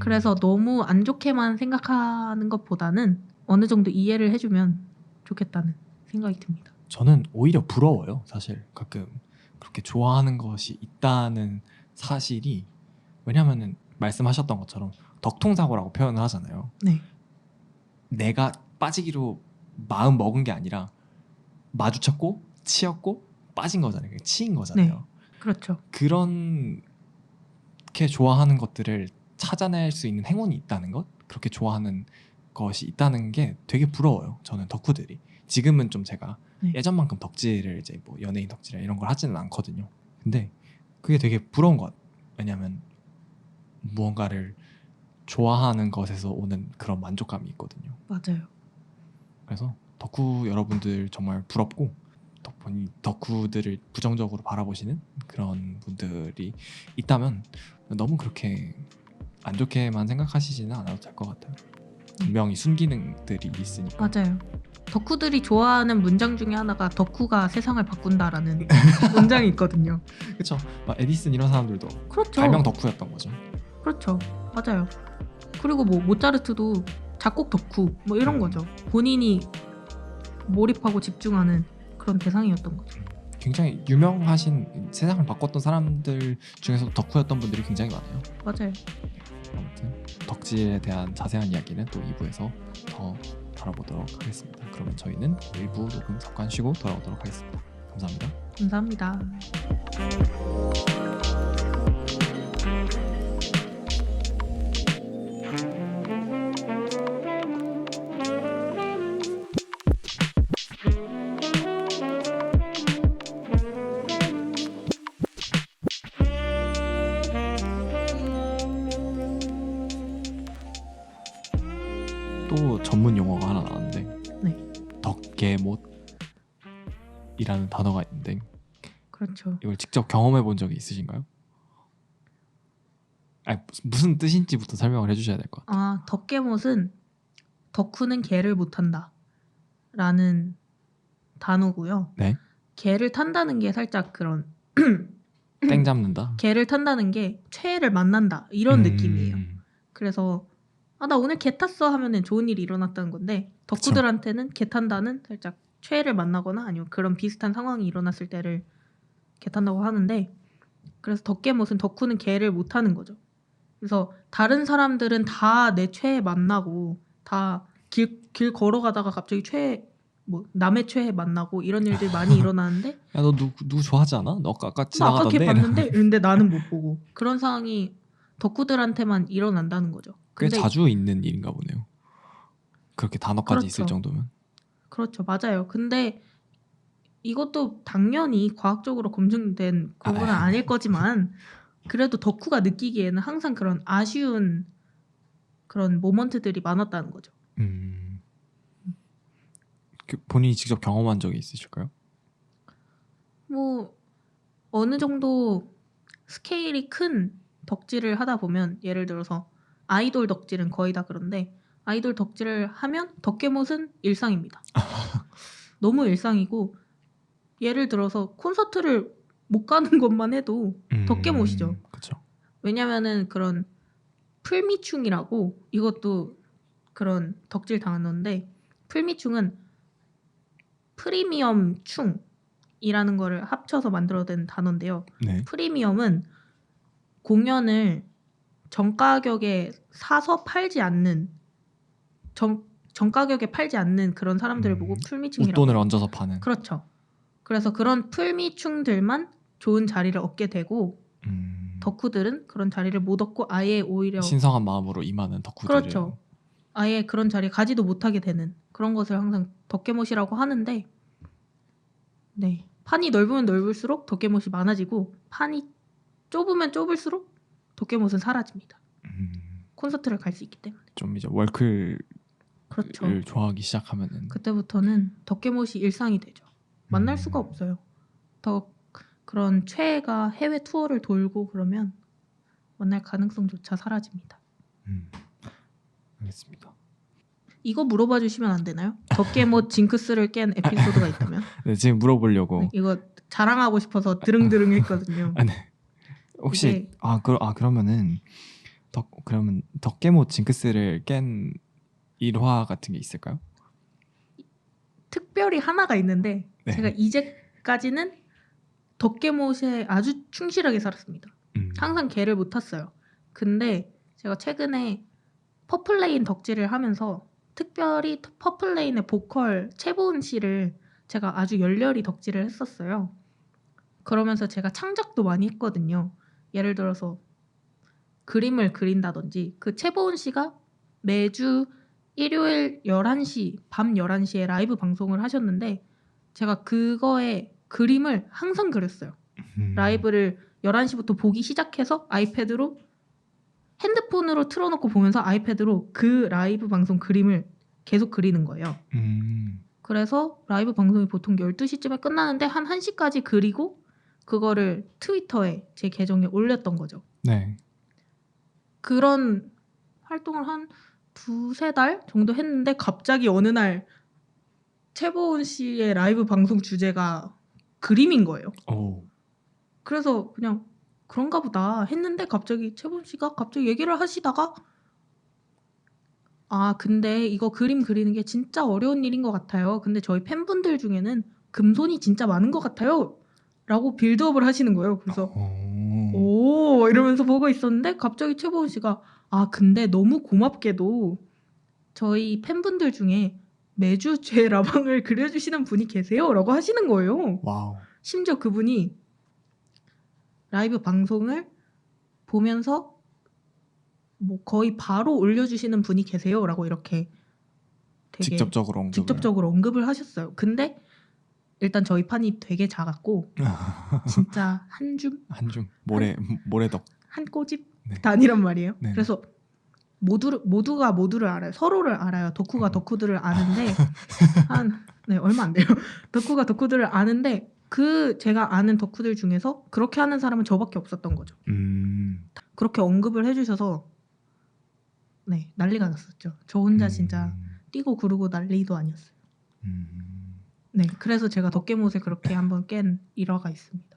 그래서 너무 안 좋게만 생각하는 것보다는 어느 정도 이해를 해주면 좋겠다는 생각이 듭니다. 저는 오히려 부러워요. 사실 가끔 그렇게 좋아하는 것이 있다는 사실이, 왜냐하면은 말씀하셨던 것처럼 덕통사고라고 표현을 하잖아요. 네. 내가 빠지기로 마음 먹은 게 아니라 마주쳤고 치였고 빠진 거잖아요. 그냥 치인 거잖아요. 네. 그렇죠. 그렇게 좋아하는 것들을 찾아낼 수 있는 행운이 있다는 것, 그렇게 좋아하는 것이 있다는 게 되게 부러워요. 저는 덕후들이. 지금은 좀 제가 네. 예전만큼 덕질을 이제 뭐 연예인 덕질 이런 걸 하지는 않거든요. 근데 그게 되게 부러운 것 같아요. 왜냐하면 무언가를 좋아하는 것에서 오는 그런 만족감이 있거든요. 맞아요. 그래서 덕후 여러분들 정말 부럽고, 덕후들을 부정적으로 바라보시는 그런 분들이 있다면 너무 그렇게 안 좋게만 생각하시지는 않아도 될 것 같아요. 분명히 순기능들이 있으니까. 맞아요. 덕후들이 좋아하는 문장 중에 하나가 덕후가 세상을 바꾼다라는 문장이 있거든요. 그렇죠. 에디슨 이런 사람들도 그렇죠. 발명 덕후였던 거죠. 그렇죠. 맞아요. 그리고 뭐 모차르트도 작곡 덕후 뭐 이런 거죠. 본인이 몰입하고 집중하는 그런 대상이었던 거죠. 굉장히 유명하신, 세상을 바꿨던 사람들 중에서도 덕후였던 분들이 굉장히 많아요. 맞아요. 아무튼 덕질에 대한 자세한 이야기는 또 2부에서 더 다뤄보도록 하겠습니다. 그러면 저희는 1부 녹음 잠깐 쉬고 돌아오도록 하겠습니다. 감사합니다. 감사합니다. 또 전문 용어가 하나 나왔는데, 네. 덕계못이라는 단어가 있는데, 그렇죠. 이걸 직접 경험해 본 적이 있으신가요? 무슨 뜻인지부터 설명을 해주셔야 될 것 같아요. 덕계못은 덕후는 개를 못한다 라는 단어고요. 네? 개를 탄다는 게 살짝 그런 땡 잡는다? 개를 탄다는 게 최애를 만난다 이런 느낌이에요. 그래서 나 오늘 개 탔어 하면은 좋은 일이 일어났다는 건데 덕후들한테는 개 탄다는 살짝 최애를 만나거나 아니면 그런 비슷한 상황이 일어났을 때를 개 탄다고 하는데, 그래서 덕계못은 덕후는 개를 못 타는 거죠. 그래서 다른 사람들은 다 내 최애 만나고 다 길 걸어가다가 갑자기 남의 최애 만나고 이런 일들이 많이 일어나는데 야, 너 누구 좋아하지 않아? 너 아까 나 아까 지나가던데? 걔 봤는데 근데 나는 못 보고, 그런 상황이 덕후들한테만 일어난다는 거죠. 꽤 근데 자주 있는 일인가 보네요. 그렇게 단어까지 그렇죠. 있을 정도면. 그렇죠. 맞아요. 근데 이것도 당연히 과학적으로 검증된 그건 아닐 거지만 그래도 덕후가 느끼기에는 항상 그런 아쉬운 그런 모먼트들이 많았다는 거죠. 본인이 직접 경험한 적이 있으실까요? 뭐 어느 정도 스케일이 큰 덕질을 하다 보면, 예를 들어서 아이돌 덕질은 거의 다 그런데 아이돌 덕질을 하면 덕계못은 일상입니다. 너무 일상이고, 예를 들어서 콘서트를 못 가는 것만 해도 덕계못이죠. 그렇죠. 왜냐면은 그런 풀미충이라고, 이것도 그런 덕질 단어인데, 풀미충은 프리미엄 충이라는 거를 합쳐서 만들어낸 단어인데요. 네. 프리미엄은 공연을 정가격에 사서 팔지 않는, 정가격에 팔지 않는 그런 사람들을 보고 풀미충이라고. 웃돈을 얹어서 파는. 그렇죠. 그래서 그런 풀미충들만 좋은 자리를 얻게 되고 덕후들은 그런 자리를 못 얻고 아예 오히려 신성한 마음으로 임하는 덕후들을. 그렇죠. 아예 그런 자리에 가지도 못하게 되는 그런 것을 항상 덕계못이라고 하는데 네. 판이 넓으면 넓을수록 덕계못이 많아지고 판이 좁으면 좁을수록 덕계못은 사라집니다. 콘서트를 갈 수 있기 때문에. 좀 이제 월클을 그렇죠. 좋아하기 시작하면은 그때부터는 덕계못이 일상이 되죠. 만날 수가 없어요. 더 그런 최애가 해외 투어를 돌고 그러면 만날 가능성조차 사라집니다. 알겠습니다. 이거 물어봐 주시면 안 되나요? 덕계못 징크스를 깬 에피소드가 있다면? 네, 지금 물어보려고. 네, 이거 자랑하고 싶어서 드릉드릉 했거든요. 아, 네. 혹시 이게- 그러면은 그러면 덕계못 징크스를 깬 일화 같은 게 있을까요? 특별히 하나가 있는데 네. 제가 이제까지는 덕계못에 아주 충실하게 살았습니다. 항상 개를 못 탔어요. 근데 제가 최근에 퍼플레인 덕질을 하면서 특별히 퍼플레인의 보컬 최보은 씨를 제가 아주 열렬히 덕질을 했었어요. 그러면서 제가 창작도 많이 했거든요. 예를 들어서 그림을 그린다든지 그 최보은 씨가 매주 일요일 11시, 밤 11시에 라이브 방송을 하셨는데 제가 그거에 그림을 항상 그렸어요. 라이브를 11시부터 보기 시작해서 아이패드로 핸드폰으로 틀어놓고 보면서 아이패드로 그 라이브 방송 그림을 계속 그리는 거예요. 그래서 라이브 방송이 보통 12시쯤에 끝나는데 한 1시까지 그리고 그거를 트위터에 제 계정에 올렸던 거죠. 네. 그런 활동을 한 두세 달 정도 했는데 갑자기 어느 날 최보은 씨의 라이브 방송 주제가 그림인 거예요. 오. 그래서 그냥 그런가 보다 했는데 갑자기 최보은 씨가 갑자기 얘기를 하시다가 아 근데 이거 그림 그리는 게 진짜 어려운 일인 것 같아요. 근데 저희 팬분들 중에는 금손이 진짜 많은 것 같아요. 라고 빌드업을 하시는 거예요. 그래서 오 이러면서 보고 있었는데 갑자기 최보은 씨가 아 근데 너무 고맙게도 저희 팬분들 중에 매주 제 라방을 그려주시는 분이 계세요 라고 하시는 거예요. 와우. 심지어 그분이 라이브 방송을 보면서 뭐 거의 바로 올려주시는 분이 계세요 라고 이렇게 되게 직접적으로 언급을 하셨어요. 근데 일단 저희 판이 되게 작았고 진짜 한줌 한줌 모래덕. 한 꼬집 네. 단이란 말이에요. 네네. 그래서 모두가 모두를 알아요. 서로를 알아요. 덕후가 덕후들을 아는데 얼마 안 돼요. 덕후가 덕후들을 아는데 그 제가 아는 덕후들 중에서 그렇게 하는 사람은 저밖에 없었던 거죠. 그렇게 언급을 해주셔서 네 난리가 났었죠. 저 혼자 진짜 뛰고 구르고 난리도 아니었어요. 네, 그래서 제가 덕계못에 그렇게 한번 깬 일화가 있습니다.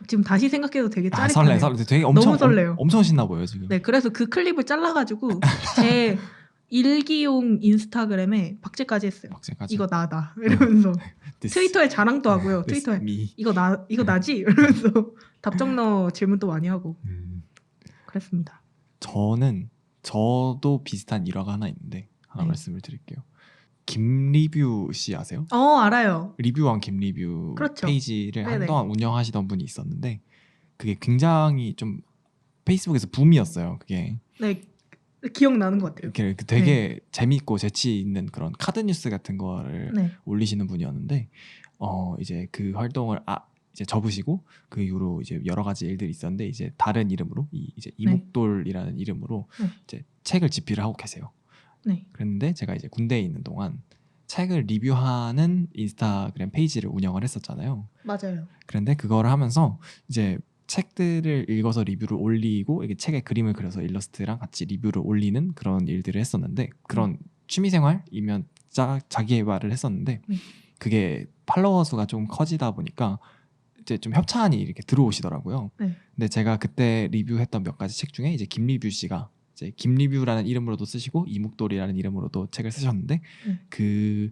지금 다시 생각해도 되게 짜릿하네요. 설레. 되게 너무 설레요. 엄청 신나 보여요 지금. 네, 그래서 그 클립을 잘라가지고 제 일기용 인스타그램에 박제까지 했어요. 박제까지. 이거 나다 이러면서 This- 트위터에 자랑도 하고요. this 트위터에 me. 이거 나지 이러면서 답정 넣어 질문도 많이 하고 그랬습니다. 저도 비슷한 일화가 하나 있는데 하나 네. 말씀을 드릴게요. 김리뷰 씨 아세요? 알아요. 리뷰왕 김리뷰 그렇죠. 페이지를 네네. 한동안 운영하시던 분이 있었는데 그게 굉장히 좀 페이스북에서 붐이었어요. 그게 네, 기억나는 것 같아요. 이렇게 되게 재밌고 재치 있는 그런 카드 뉴스 같은 거를 네, 올리시는 분이었는데 이제 그 활동을 이제 접으시고 그 이후로 이제 여러 가지 일들이 있었는데 이제 다른 이름으로 이제 이목돌이라는 이름으로 네. 이제 책을 집필을 하고 계세요. 네, 그랬는데 제가 이제 군대에 있는 동안 책을 리뷰하는 인스타그램 페이지를 운영을 했었잖아요. 맞아요. 그런데 그거를 하면서 이제 책들을 읽어서 리뷰를 올리고 이게 책에 그림을 그려서 일러스트랑 같이 리뷰를 올리는 그런 일들을 했었는데 그런 취미생활이면 자기 개발을 했었는데 그게 팔로워 수가 좀 커지다 보니까 이제 좀 협찬이 이렇게 들어오시더라고요. 네. 근데 제가 그때 리뷰했던 몇 가지 책 중에 이제 김리뷰 씨가 이제 김리뷰라는 이름으로도 쓰시고 이목돌이라는 이름으로도 책을 쓰셨는데 그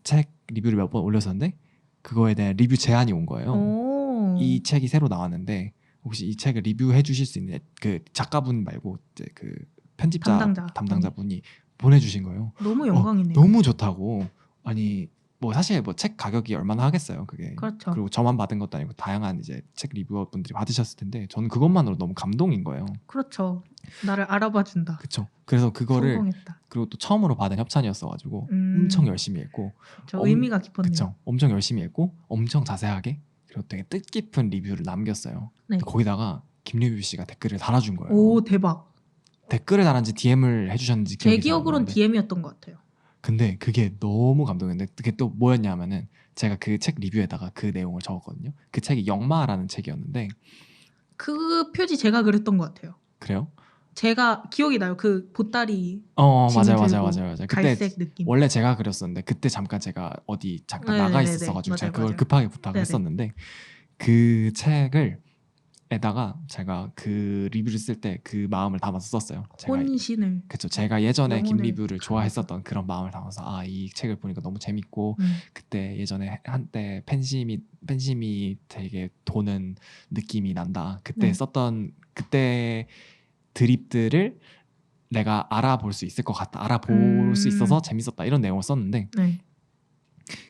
책 리뷰를 몇 번 올렸었는데 그거에 대한 리뷰 제안이 온 거예요. 이 책이 새로 나왔는데 혹시 이 책을 리뷰해 주실 수 있는 그 작가분 말고 이제 그 편집자 담당자분이 보내주신 거예요. 너무 영광이네요. 너무 좋다고. 아니 뭐 사실 뭐 책 가격이 얼마나 하겠어요. 그게. 그렇죠. 그리고 저만 받은 것도 아니고 다양한 이제 책 리뷰어 분들이 받으셨을 텐데 저는 그것만으로 너무 감동인 거예요. 그렇죠. 나를 알아봐 준다. 그쵸. 그래서 그거를 성공했다. 그리고 또 처음으로 받은 협찬이었어가지고 엄청 열심히 했고 저 의미가 깊었네요. 그쵸. 엄청 열심히 했고 엄청 자세하게 그리고 되게 뜻깊은 리뷰를 남겼어요. 네. 거기다가 김리뷰 씨가 댓글을 달아준 거예요. 오 대박. 댓글을 달았는지 DM을 해주셨는지 제 기억이 잘 안 기억으로는 나는데 DM이었던 것 같아요. 근데 그게 너무 감동했는데 그게 또 뭐였냐면은 제가 그 책 리뷰에다가 그 내용을 적었거든요. 그 책이 영마라는 책이었는데 그 표지 제가 그랬던 것 같아요. 그래요? 제가 기억이 나요. 그 보따리 짐 맞아요. 들고 그때 갈색 느낌. 원래 제가 그렸었는데 그때 잠깐 제가 어디 잠깐 나가 네네네네. 있었어가지고 제가 맞아요, 그걸 맞아요. 급하게 부탁을 네네. 했었는데 그 책을 에다가 제가 그 리뷰를 쓸 때 그 마음을 담아서 썼어요. 혼신을. 그쵸. 제가 예전에 김 영혼을 리뷰를 담아서. 좋아했었던 그런 마음을 담아서 아, 이 책을 보니까 너무 재밌고 그때 예전에 한때 팬심이 되게 도는 느낌이 난다. 그때 네. 썼던 그때 드립들을 내가 알아볼 수 있을 것 같다. 알아볼 수 있어서 재밌었다. 이런 내용을 썼는데 네.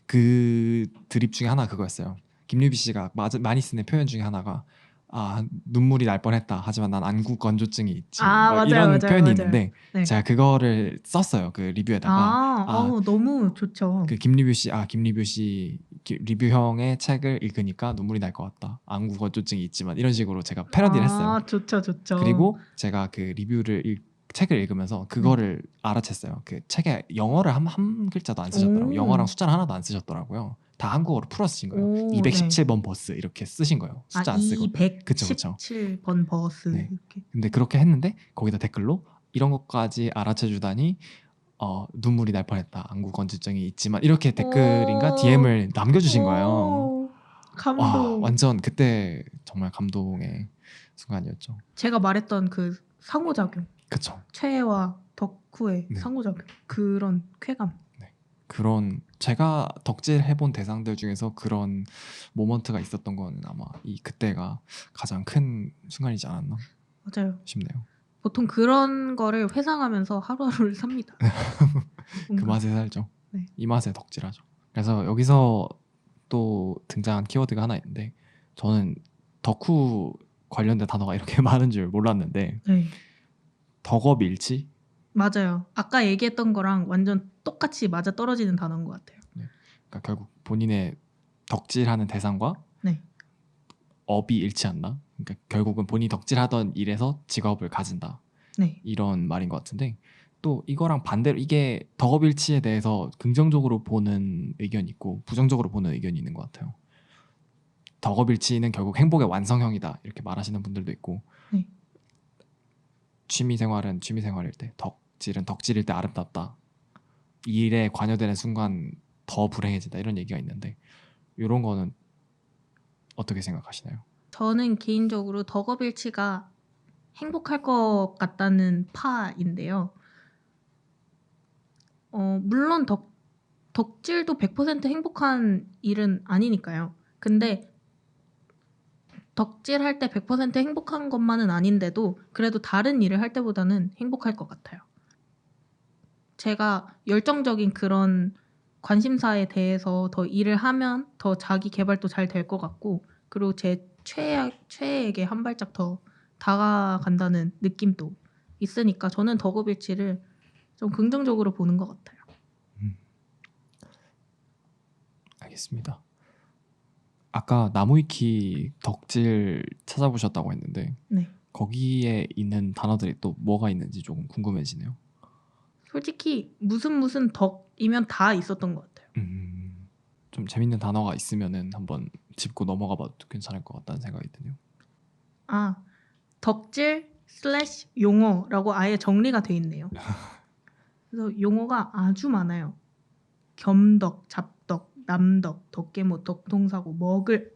그 드립 중에 하나 그거였어요. 김유비 씨가 많이 쓰는 표현 중에 하나가 아 눈물이 날 뻔했다. 하지만 난 안구 건조증이 있지. 아, 맞아요, 이런 맞아요, 표현이 맞아요. 있는데 네. 제가 그거를 썼어요. 그 리뷰에다가 너무 좋죠. 그 김리뷰 씨 리뷰형의 책을 읽으니까 눈물이 날 것 같다. 안구 건조증이 있지만 이런 식으로 제가 패러디를 했어요. 좋죠. 그리고 제가 그 책을 읽으면서 그거를 알아챘어요. 그 책에 영어를 한 글자도 안 쓰셨더라고요. 오. 영어랑 숫자를 하나도 안 쓰셨더라고요. 다 한국어로 풀어 쓰신 거예요. 오, 217번 버스 이렇게 쓰신 거예요. 숫자 안 쓰고. 그쵸. 217번 버스. 네. 이렇게. 근데 그렇게 했는데 거기다 댓글로 이런 것까지 알아채 주다니 눈물이 날 뻔했다. 안구 건조증이 있지만 이렇게 댓글인가 DM을 남겨주신 거예요. 오, 감동. 와, 완전 그때 정말 감동의 순간이었죠. 제가 말했던 그 상호작용. 그쵸. 최애와 덕후의 네. 상호작용. 그런 쾌감. 그런 제가 덕질 해본 대상들 중에서 그런 모먼트가 있었던 건 아마 그때가 가장 큰 순간이지 않았나 맞아요. 싶네요. 보통 그런 거를 회상하면서 하루하루를 삽니다. 그 맛에 살죠. 네. 이 맛에 덕질하죠. 그래서 여기서 또 등장한 키워드가 하나 있는데 저는 덕후 관련된 단어가 이렇게 많은 줄 몰랐는데 네. 덕업일치? 맞아요. 아까 얘기했던 거랑 완전 똑같이 맞아 떨어지는 단어인 것 같아요. 그러니까 결국 본인의 덕질하는 대상과 네. 업이 일치한다. 그러니까 결국은 본인이 덕질하던 일에서 직업을 가진다. 네. 이런 말인 것 같은데 또 이거랑 반대로 이게 덕업일치에 대해서 긍정적으로 보는 의견이 있고 부정적으로 보는 의견이 있는 것 같아요. 덕업일치는 결국 행복의 완성형이다 이렇게 말하시는 분들도 있고 네. 취미생활은 취미생활일 때 덕질은 덕질일 때 아름답다. 일에 관여되는 순간 더 불행해진다 이런 얘기가 있는데 이런 거는 어떻게 생각하시나요? 저는 개인적으로 덕업일치가 행복할 것 같다는 파인데요. 물론 덕질도 100% 행복한 일은 아니니까요. 근데 덕질할 때 100% 행복한 것만은 아닌데도 그래도 다른 일을 할 때보다는 행복할 것 같아요. 제가 열정적인 그런 관심사에 대해서 더 일을 하면 더 자기 개발도 잘 될 것 같고 그리고 제 최애에게 한 발짝 더 다가간다는 느낌도 있으니까 저는 덕업일치를 좀 긍정적으로 보는 것 같아요. 알겠습니다. 아까 나무위키 덕질 찾아보셨다고 했는데 네. 거기에 있는 단어들이 또 뭐가 있는지 조금 궁금해지네요. 솔직히 무슨 덕이면 다 있었던 것 같아요. 좀 재밌는 단어가 있으면은 한번 짚고 넘어가봐도 괜찮을 것 같다는 생각이 드네요. 덕질 / 용어라고 아예 정리가 돼 있네요. 그래서 용어가 아주 많아요. 겸덕, 잡덕, 남덕, 덕계모, 덕통사고, 먹을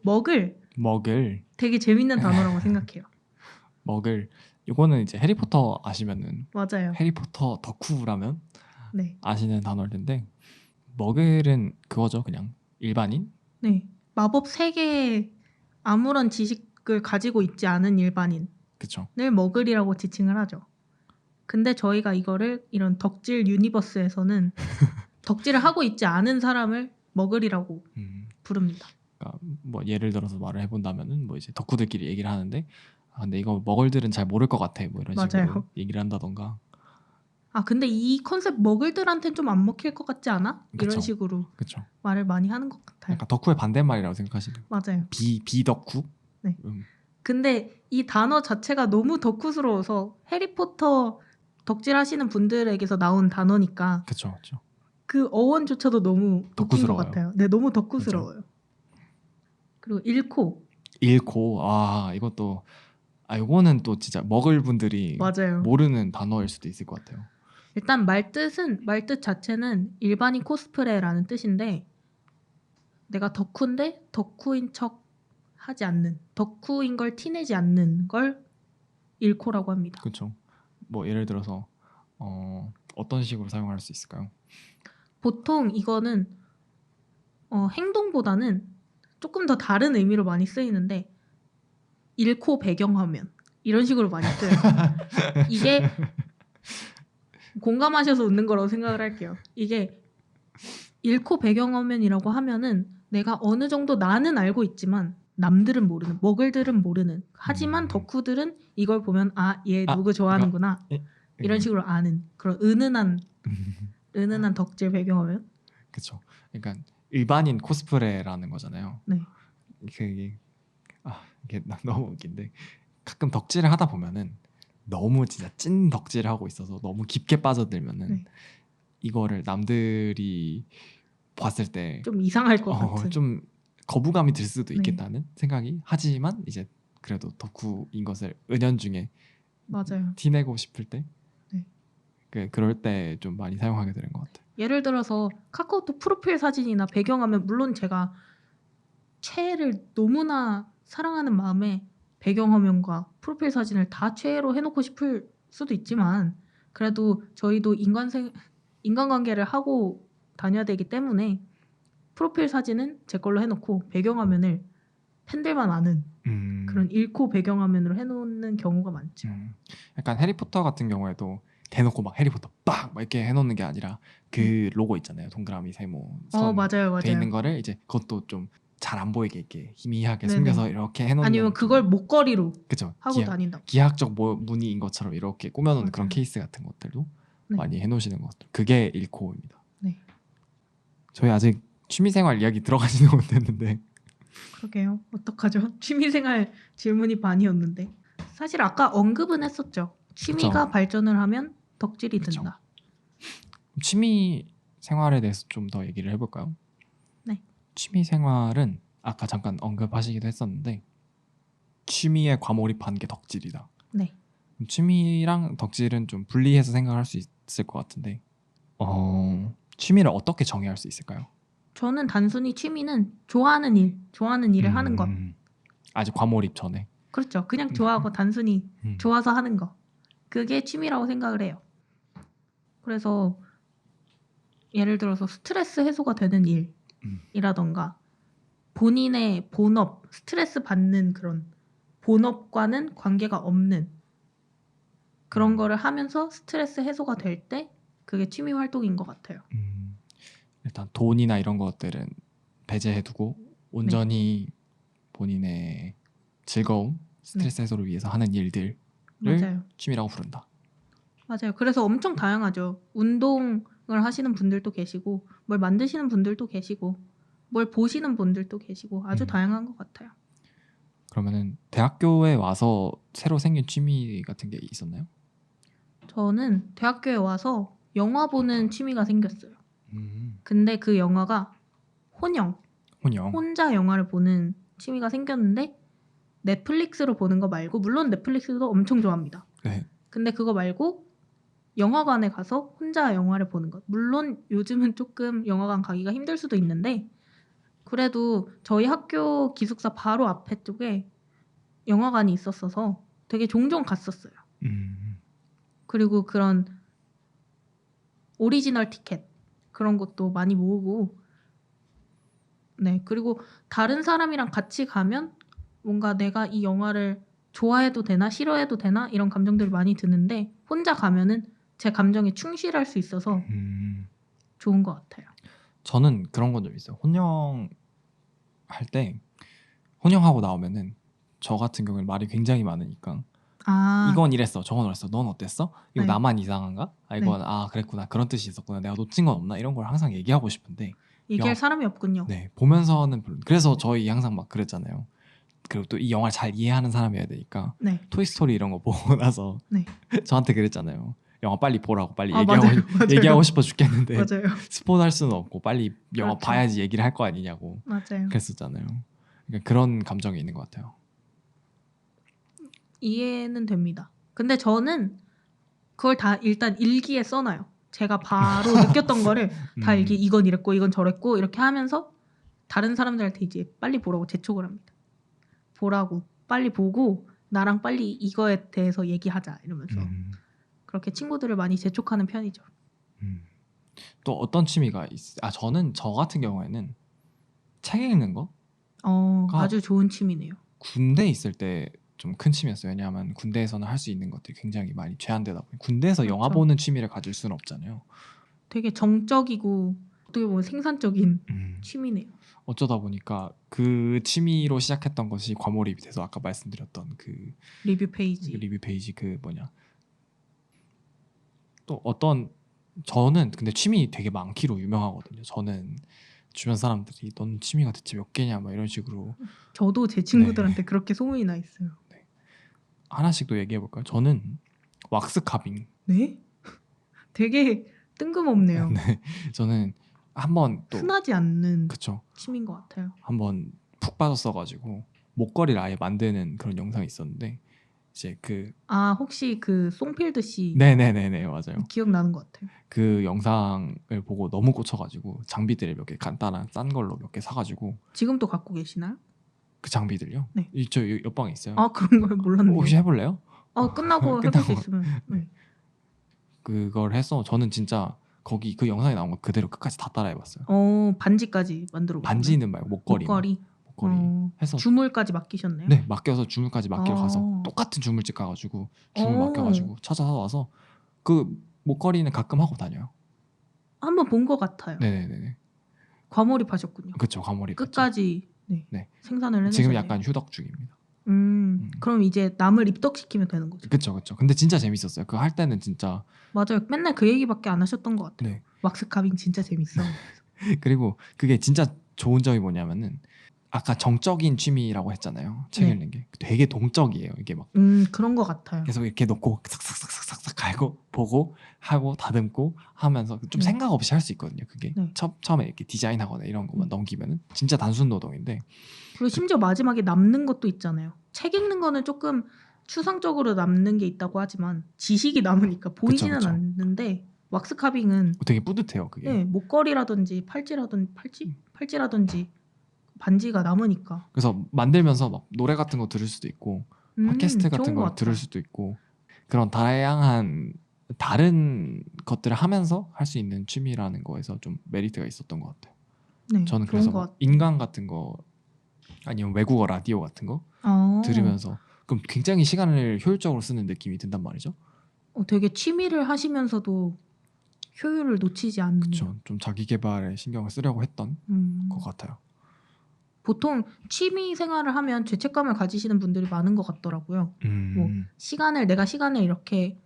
되게 재밌는 단어라고 생각해요. 먹을 이거는 이제 해리포터 아시면은 맞아요. 해리포터 덕후라면 네. 아시는 단어일 텐데 먹을은 그거죠. 그냥 일반인? 네. 마법 세계에 아무런 지식을 가지고 있지 않은 일반인을 그쵸. 먹을이라고 지칭을 하죠. 근데 저희가 이거를 이런 덕질 유니버스에서는 덕질을 하고 있지 않은 사람을 머글이라고 음. 부릅니다. 그러니까 뭐 예를 들어서 말을 해본다면은 뭐 이제 덕후들끼리 얘기를 하는데 근데 이거 머글들은 잘 모를 것 같아 뭐 이런 식으로 맞아요. 얘기를 한다던가. 근데 이 컨셉 머글들한테는 좀 안 먹힐 것 같지 않아? 이런 그쵸. 식으로 그쵸. 말을 많이 하는 것 같아요. 약간 덕후의 반대말이라고 생각하시는. 맞아요. 비덕후? 네. 근데 이 단어 자체가 너무 덕후스러워서 해리포터 덕질하시는 분들에게서 나온 단어니까 그쵸, 그쵸. 그 어원조차도 너무 웃긴 것 덕후스러워요. 같아요. 네, 너무 덕후스러워요. 그리고 잃고 잃고 이것도 이거는 또 진짜 먹을 분들이 맞아요. 모르는 단어일 수도 있을 것 같아요. 일단 말 뜻 자체는 일반인 코스프레라는 뜻인데 내가 덕후인데 덕후인 척 하지 않는 덕후인 걸 티내지 않는 걸 잃고라고 합니다. 그렇죠. 뭐 예를 들어서 어떤 식으로 사용할 수 있을까요? 보통 이거는 행동보다는 조금 더 다른 의미로 많이 쓰이는데 잃고 배경화면 이런 식으로 많이 써요. 이게 공감하셔서 웃는 거라고 생각을 할게요. 이게 잃고 배경화면이라고 하면은 내가 어느 정도 나는 알고 있지만 남들은 모르는 머글들은 모르는 하지만 덕후들은 이걸 보면 얘 누구 좋아하는구나 이런 식으로 아는 그런 은은한 덕질 배경화면. 그렇죠. 그러니까 일반인 코스프레라는 거잖아요. 네. 이게 이게 너무 웃긴데 가끔 덕질을 하다 보면은 너무 진짜 찐 덕질을 하고 있어서 너무 깊게 빠져들면은 네. 이거를 남들이 봤을 때 좀 이상할 것 같은. 좀 거부감이 들 수도 네. 있겠다는 생각이 하지만 이제 그래도 덕후인 것을 은연중에 맞아요. 티내고 싶을 때 네. 그럴 때 좀 많이 사용하게 되는 것 같아요. 예를 들어서 카카오톡 프로필 사진이나 배경화면 물론 제가 최애를 너무나 사랑하는 마음에 배경화면과 프로필 사진을 다 최애로 해놓고 싶을 수도 있지만 그래도 저희도 인간관계를 하고 다녀야 되기 때문에 프로필 사진은 제 걸로 해놓고 배경화면을 팬들만 아는 그런 잃고 배경화면으로 해놓는 경우가 많죠. 약간 해리포터 같은 경우에도 대놓고 막 해리포터 빡 이렇게 해놓는 게 아니라 그 로고 있잖아요. 동그라미 세모 선 맞아요. 돼 있는 거를 이제 그것도 좀 잘 안 보이게 이렇게 희미하게 네네. 숨겨서 이렇게 해놓는. 아니면 그걸 목걸이로 그쵸. 하고 다닌다. 기하학적 무늬인 것처럼 이렇게 꾸며놓은 맞아요. 그런 케이스 같은 것들도 네. 많이 해놓으시는 것 같아요. 그게 일코입니다. 네. 저희 아직 취미생활 이야기 들어가지는 못했는데. 그러게요. 어떡하죠? 취미생활 질문이 반이었는데 사실 아까 언급은 했었죠. 취미가 그쵸. 발전을 하면 덕질이 그쵸. 든다. 취미 생활에 대해서 좀 더 얘기를 해볼까요? 네. 취미 생활은 아까 잠깐 언급하시기도 했었는데 취미에 과몰입한 게 덕질이다. 네. 취미랑 덕질은 좀 분리해서 생각할 수 있을 것 같은데 취미를 어떻게 정의할 수 있을까요? 저는 단순히 취미는 좋아하는 일을 하는 것. 아직 과몰입 전에. 그렇죠. 그냥 좋아하고 단순히 좋아서 하는 거. 그게 취미라고 생각을 해요. 그래서 예를 들어서 스트레스 해소가 되는 일이라던가 본인의 본업, 스트레스 받는 그런 본업과는 관계가 없는 그런 거를 하면서 스트레스 해소가 될 때 그게 취미 활동인 것 같아요. 일단 돈이나 이런 것들은 배제해두고 온전히 본인의 즐거움, 스트레스 해소를 위해서 하는 일들을 맞아요. 취미라고 부른다. 맞아요. 그래서 엄청 다양하죠. 운동을 하시는 분들도 계시고 뭘 만드시는 분들도 계시고 뭘 보시는 분들도 계시고 아주 다양한 것 같아요. 그러면은 대학교에 와서 새로 생긴 취미 같은 게 있었나요? 저는 대학교에 와서 영화 보는 취미가 생겼어요. 근데 그 영화가 혼영. 혼자 영화를 보는 취미가 생겼는데 넷플릭스로 보는 거 말고 물론 넷플릭스도 엄청 좋아합니다. 네. 근데 그거 말고 영화관에 가서 혼자 영화를 보는 것. 물론 요즘은 조금 영화관 가기가 힘들 수도 있는데 그래도 저희 학교 기숙사 바로 앞에 쪽에 영화관이 있었어서 되게 종종 갔었어요. 그리고 그런 오리지널 티켓 그런 것도 많이 모으고 네. 그리고 다른 사람이랑 같이 가면 뭔가 내가 이 영화를 좋아해도 되나 싫어해도 되나 이런 감정들이 많이 드는데 혼자 가면은 제 감정에 충실할 수 있어서 좋은 것 같아요. 저는 그런 건 좀 있어요. 혼영할 때 혼영하고 나오면은 저 같은 경우는 말이 굉장히 많으니까 아, 이건 이랬어, 저건 이랬어, 넌 어땠어? 이거 네. 나만 이상한가? 아 네. 이건 아 그랬구나, 그런 뜻이 있었구나, 내가 놓친 건 없나, 이런 걸 항상 얘기하고 싶은데 얘기할 영화 사람이 없군요. 네 보면서는 별로. 그래서 저희 항상 막 그랬잖아요. 그리고 또 이 영화를 잘 이해하는 사람이어야 되니까 네. 토이스토리 이런 거 보고 나서 네. 저한테 그랬잖아요. 영화 빨리 보라고, 빨리 아, 얘기하고 맞아요. 맞아요. 얘기하고 싶어 죽겠는데 맞아요. 스포할 수는 없고 빨리 영화 그렇죠. 봐야지 얘기를 할 거 아니냐고 맞아요. 그랬었잖아요. 그러니까 그런 감정이 있는 것 같아요. 이해는 됩니다. 근데 저는 그걸 다 일단 일기에 써놔요. 제가 바로 느꼈던 거를 다 일기, 이건 이랬고 이건 저랬고 이렇게 하면서 다른 사람들한테 이제 빨리 보라고 재촉을 합니다. 보라고, 빨리 보고 나랑 빨리 이거에 대해서 얘기하자 이러면서 그렇게 친구들을 많이 재촉하는 편이죠. 또 어떤 취미가 저는 저 같은 경우에는 책 읽는 거 아주 좋은 취미네요. 군대 있을 때 좀 큰 취미였어요. 왜냐하면 군대에서는 할 수 있는 것들이 굉장히 많이 제한되다 보니 군대에서 영화 그렇죠. 보는 취미를 가질 수는 없잖아요. 되게 정적이고 어떻게 보면 생산적인 취미네요. 어쩌다 보니까 그 취미로 시작했던 것이 과몰입이 돼서 아까 말씀드렸던 그 리뷰 페이지. 리뷰 페이지 그 뭐냐, 또 어떤, 저는 근데 취미 되게 많기로 유명하거든요. 저는 주변 사람들이 넌 취미가 대체 몇 개냐 막 이런 식으로 저도 제 친구들한테 그렇게 소문이 나 있어요. 하나씩 또 얘기해 볼까요? 저는 왁스 카빙. 네? 되게 뜬금없네요. 네, 저는 한번 또 흔하지 않는 그쵸, 취미인 것 같아요. 한번 푹 빠졌어가지고 목걸이를 아예 만드는 그런 영상이 있었는데 이제 그 아, 혹시 그 송필드 씨 네네네네 맞아요. 기억나는 것 같아요. 그 영상을 보고 너무 꽂혀가지고 장비들을 몇 개 간단한 싼 걸로 몇 개 사가지고 지금도 갖고 계시나요? 그 장비들요? 네. 저 옆방에 있어요. 아, 그런 걸 몰랐네요. 혹시 해볼래요? 끝나고 해볼 수 있으면. 네. 그걸 해서 저는 진짜 거기 그 영상에 나온 거 그대로 끝까지 다 따라해봤어요. 반지까지 만들어 보셨나요? 반지는 말고 목걸이 해서 주물까지 맡기셨네요. 네 맡겨서 주물까지 맡기러 가서 어. 똑같은 주물집 가가지고 주물 어. 맡겨가지고 찾아서 와서 그 목걸이는 가끔 하고 다녀요. 한번 본 것 같아요. 네네네. 과몰입하셨군요. 그쵸, 과몰입. 끝까지 네. 생산을 해내셨네요. 지금 약간 휴덕 중입니다. 그럼 이제 남을 입덕시키면 되는 거죠. 그쵸. 근데 진짜 재밌었어요. 그 할 때는 진짜. 맞아요. 맨날 그 얘기밖에 안 하셨던 것 같아요. 네. 왁스 카빙 진짜 재밌어. 그리고 그게 진짜 좋은 점이 뭐냐면은 아까 정적인 취미라고 했잖아요. 책 네. 읽는 게 되게 동적이에요. 이게 막 그런 것 같아요. 계속 이렇게 놓고 삭삭삭삭삭 갈고 보고 하고 다듬고 하면서 좀 네. 생각 없이 할 수 있거든요. 그게 네. 처음에 이렇게 디자인하거나 이런 것만 넘기면은 진짜 단순 노동인데. 그리고 심지어 마지막에 남는 것도 있잖아요. 책 읽는 거는 조금 추상적으로 남는 게 있다고 하지만 지식이 남으니까 보이지는 그쵸. 않는데 왁스 카빙은 되게 뿌듯해요. 그게. 네, 목걸이라든지 팔찌라든지 반지가 남으니까. 그래서 만들면서 막 노래 같은 거 들을 수도 있고 팟캐스트 같은 좋은 것 거 들을 같아요. 수도 있고 그런 다양한 다른 것들을 하면서 할 수 있는 취미라는 거에서 좀 메리트가 있었던 것 같아요. 네, 저는 좋은 그래서 것 뭐 같아요. 인강 같은 거 아니면 외국어 라디오 같은 거 들으면서 그럼 굉장히 시간을 효율적으로 쓰는 느낌이 든단 말이죠. 되게 취미를 하시면서도 효율을 놓치지 않는. 그렇죠. 좀 자기 개발에 신경을 쓰려고 했던 것 같아요. 보통 취미 생활을 하면 죄책감을 가지시는 분들이 많은 것 같더라고요. 뭐 내가 시간을 이렇게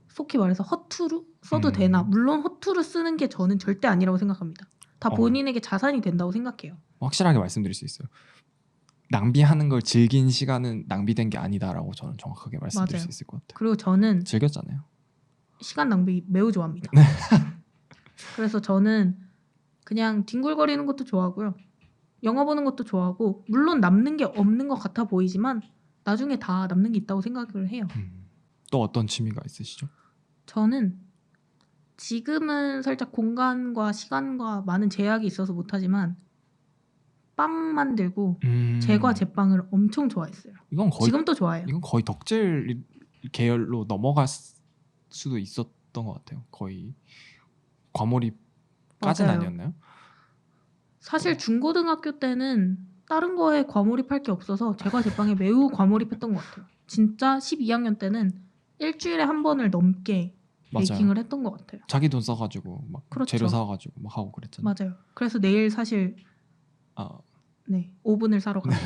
속히 말해서 허투루 써도 되나? 물론 허투루 쓰는 게 저는 절대 아니라고 생각합니다. 다 본인에게 자산이 된다고 생각해요. 확실하게 말씀드릴 수 있어요. 낭비하는 걸 즐긴 시간은 낭비된 게 아니다라고 저는 정확하게 말씀드릴 맞아요. 수 있을 것 같아요. 그리고 저는 즐겼잖아요. 시간 낭비 매우 좋아합니다. 그래서 저는 그냥 뒹굴거리는 것도 좋아하고요. 영화 보는 것도 좋아하고 물론 남는 게 없는 것 같아 보이지만 나중에 다 남는 게 있다고 생각을 해요. 또 어떤 취미가 있으시죠? 저는 지금은 살짝 공간과 시간과 많은 제약이 있어서 못하지만 빵 만들고 제과 제빵을 엄청 좋아했어요. 지금도 좋아해요. 이건 거의 덕질 계열로 넘어갈 수도 있었던 것 같아요. 거의 과몰입까지는 맞아요. 아니었나요? 사실 중고등학교 때는 다른 거에 과몰입할 게 없어서 제과 제빵에 매우 과몰입했던 것 같아요. 진짜 12학년 때는 일주일에 한 번을 넘게 맞아요. 베이킹을 했던 것 같아요. 자기 돈 써가지고 막 그렇죠. 재료 사가지고 막 하고 그랬잖아요. 맞아요. 그래서 내일 사실 아, 네 오븐을 사러 갑니다.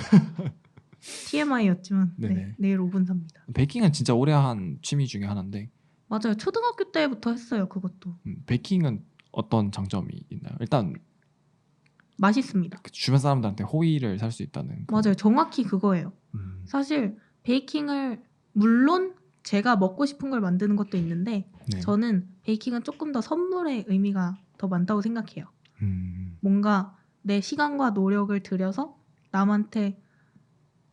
TMI였지만 네네. 내일 오븐 삽니다. 베이킹은 진짜 오래 한 취미 중에 하나인데 맞아요. 초등학교 때부터 했어요. 그것도 베이킹은 어떤 장점이 있나요? 일단 맛있습니다. 그 주변 사람들한테 호의를 살 수 있다는 그런- 맞아요. 정확히 그거예요. 음, 사실 베이킹을 물론 제가 먹고 싶은 걸 만드는 것도 있는데 네. 저는 베이킹은 조금 더 선물의 의미가 더 많다고 생각해요. 음, 뭔가 내 시간과 노력을 들여서 남한테